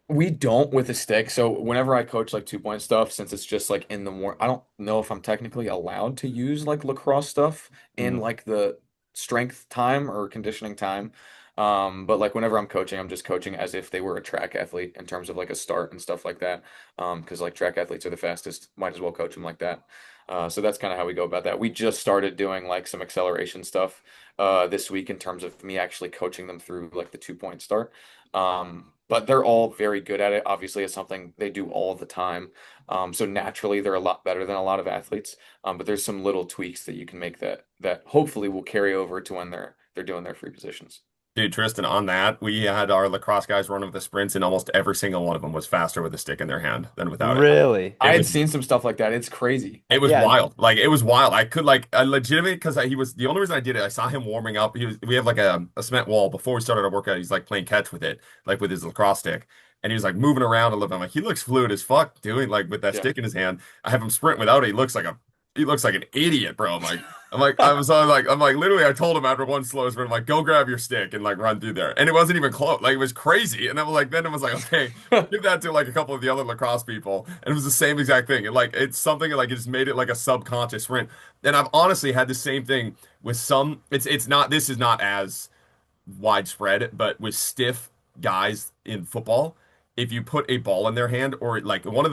We don't with a stick. So whenever I coach like 2 point stuff, since it's just like in the more, I don't know if I'm technically allowed to use like lacrosse stuff in Mm. like the strength time or conditioning time. But like whenever I'm coaching, I'm just coaching as if they were a track athlete in terms of like a start and stuff like that. Because like track athletes are the fastest, might as well coach them like that. So that's kind of how we go about that. We just started doing like some acceleration stuff this week in terms of me actually coaching them through like the 2 point start. But they're all very good at it. Obviously, it's something they do all the time. So naturally, they're a lot better than a lot of athletes. But there's some little tweaks that you can make that hopefully will carry over to when they're doing their free positions. Dude, Tristan, on that, we had our lacrosse guys run with the sprints, and almost every single one of them was faster with a stick in their hand than without it. Really? I It had was seen some stuff like that. It's crazy. it was Yeah. wild. Like it was wild. I legitimately because he was the only reason I did it. I saw him warming up. We have like a cement wall before we started our workout. He's like playing catch with it, like with his lacrosse stick. And he was like moving around a little bit. I'm like, he looks fluid as fuck doing like with that Yeah. stick in his hand. I have him sprint without it. He looks like an idiot, bro. I'm like, literally, I told him after one slow sprint, I'm like, go grab your stick and like run through there. And it wasn't even close. Like, it was crazy. And then I was like, okay, give that to like a couple of the other lacrosse people. And it was the same exact thing. And like, it's something like it just made it like a subconscious sprint. And I've honestly had the same thing with some, this is not as widespread, but with stiff guys in football, if you put a ball in their hand or like some of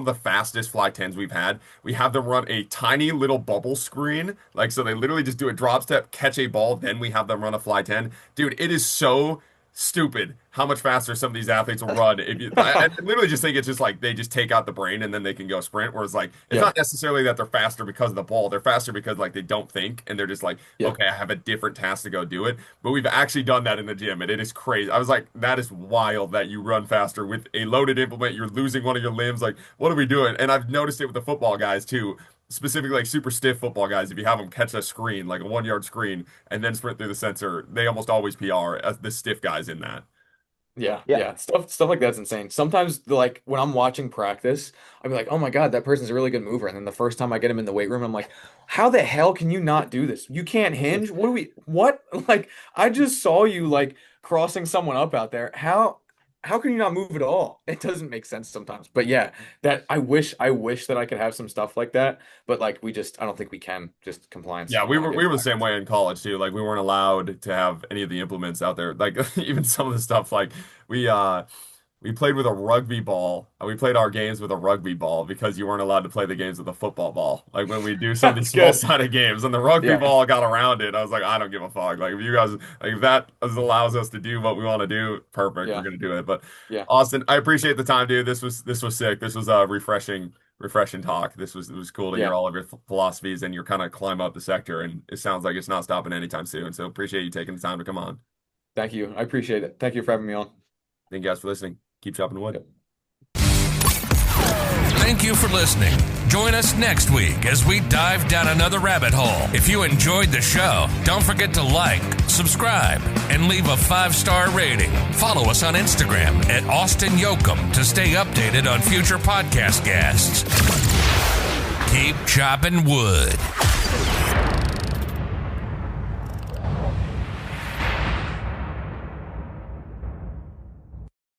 the fastest fly tens we've had, we have them run a tiny little bubble screen. Like, so they literally just do a drop step, catch a ball, then we have them run a fly 10. Dude, it is so stupid how much faster some of these athletes will run. I literally just think it's just like they just take out the brain and then they can go sprint. Whereas like it's Yeah. not necessarily that they're faster because of the ball. They're faster because like they don't think and they're just like, Yeah. okay, I have a different task to go do it. But we've actually done that in the gym and it is crazy. I was like, that is wild that you run faster with a loaded implement. You're losing one of your limbs. Like, what are we doing? And I've noticed it with the football guys too. Specifically, like super stiff football guys, if you have them catch a screen, like a 1 yard screen, and then sprint through the sensor, they almost always PR as the stiff guys in that. Yeah, Yeah. yeah. Stuff like that's insane. Sometimes like when I'm watching practice, I'll be like, "Oh my God, that person's a really good mover." And then the first time I get him in the weight room, I'm like, "How the hell can you not do this? You can't hinge? What? Like I just saw you like crossing someone up out there. How can you not move at all? It doesn't make sense sometimes." But yeah, that I wish that I could have some stuff like that, but like I don't think we can. Just compliance. Yeah, we not were getting the back. same way in college too. Like we weren't allowed to have any of the implements out there. Like even some of the stuff like we played with a rugby ball. We played our games with a rugby ball because you weren't allowed to play the games with a football ball. Like when we do some of these That's good. small-sided games and the rugby Yeah. ball got around it, I was like, I don't give a fuck. Like if you guys like if that allows us to do what we want to do, perfect. Yeah. We're gonna do it. But Yeah. Austin, I appreciate the time, dude. This was sick. This was a refreshing talk. It was cool to hear Yeah. all of your philosophies and your kind of climb up the sector. And it sounds like it's not stopping anytime soon. So appreciate you taking the time to come on. Thank you. I appreciate it. Thank you for having me on. Thank you guys for listening. Keep chopping wood. Yep. Thank you for listening. Join us next week as we dive down another rabbit hole. If you enjoyed the show, don't forget to like, subscribe, and leave a 5-star rating. Follow us on Instagram at Austin Yoakum to stay updated on future podcast guests. Keep chopping wood.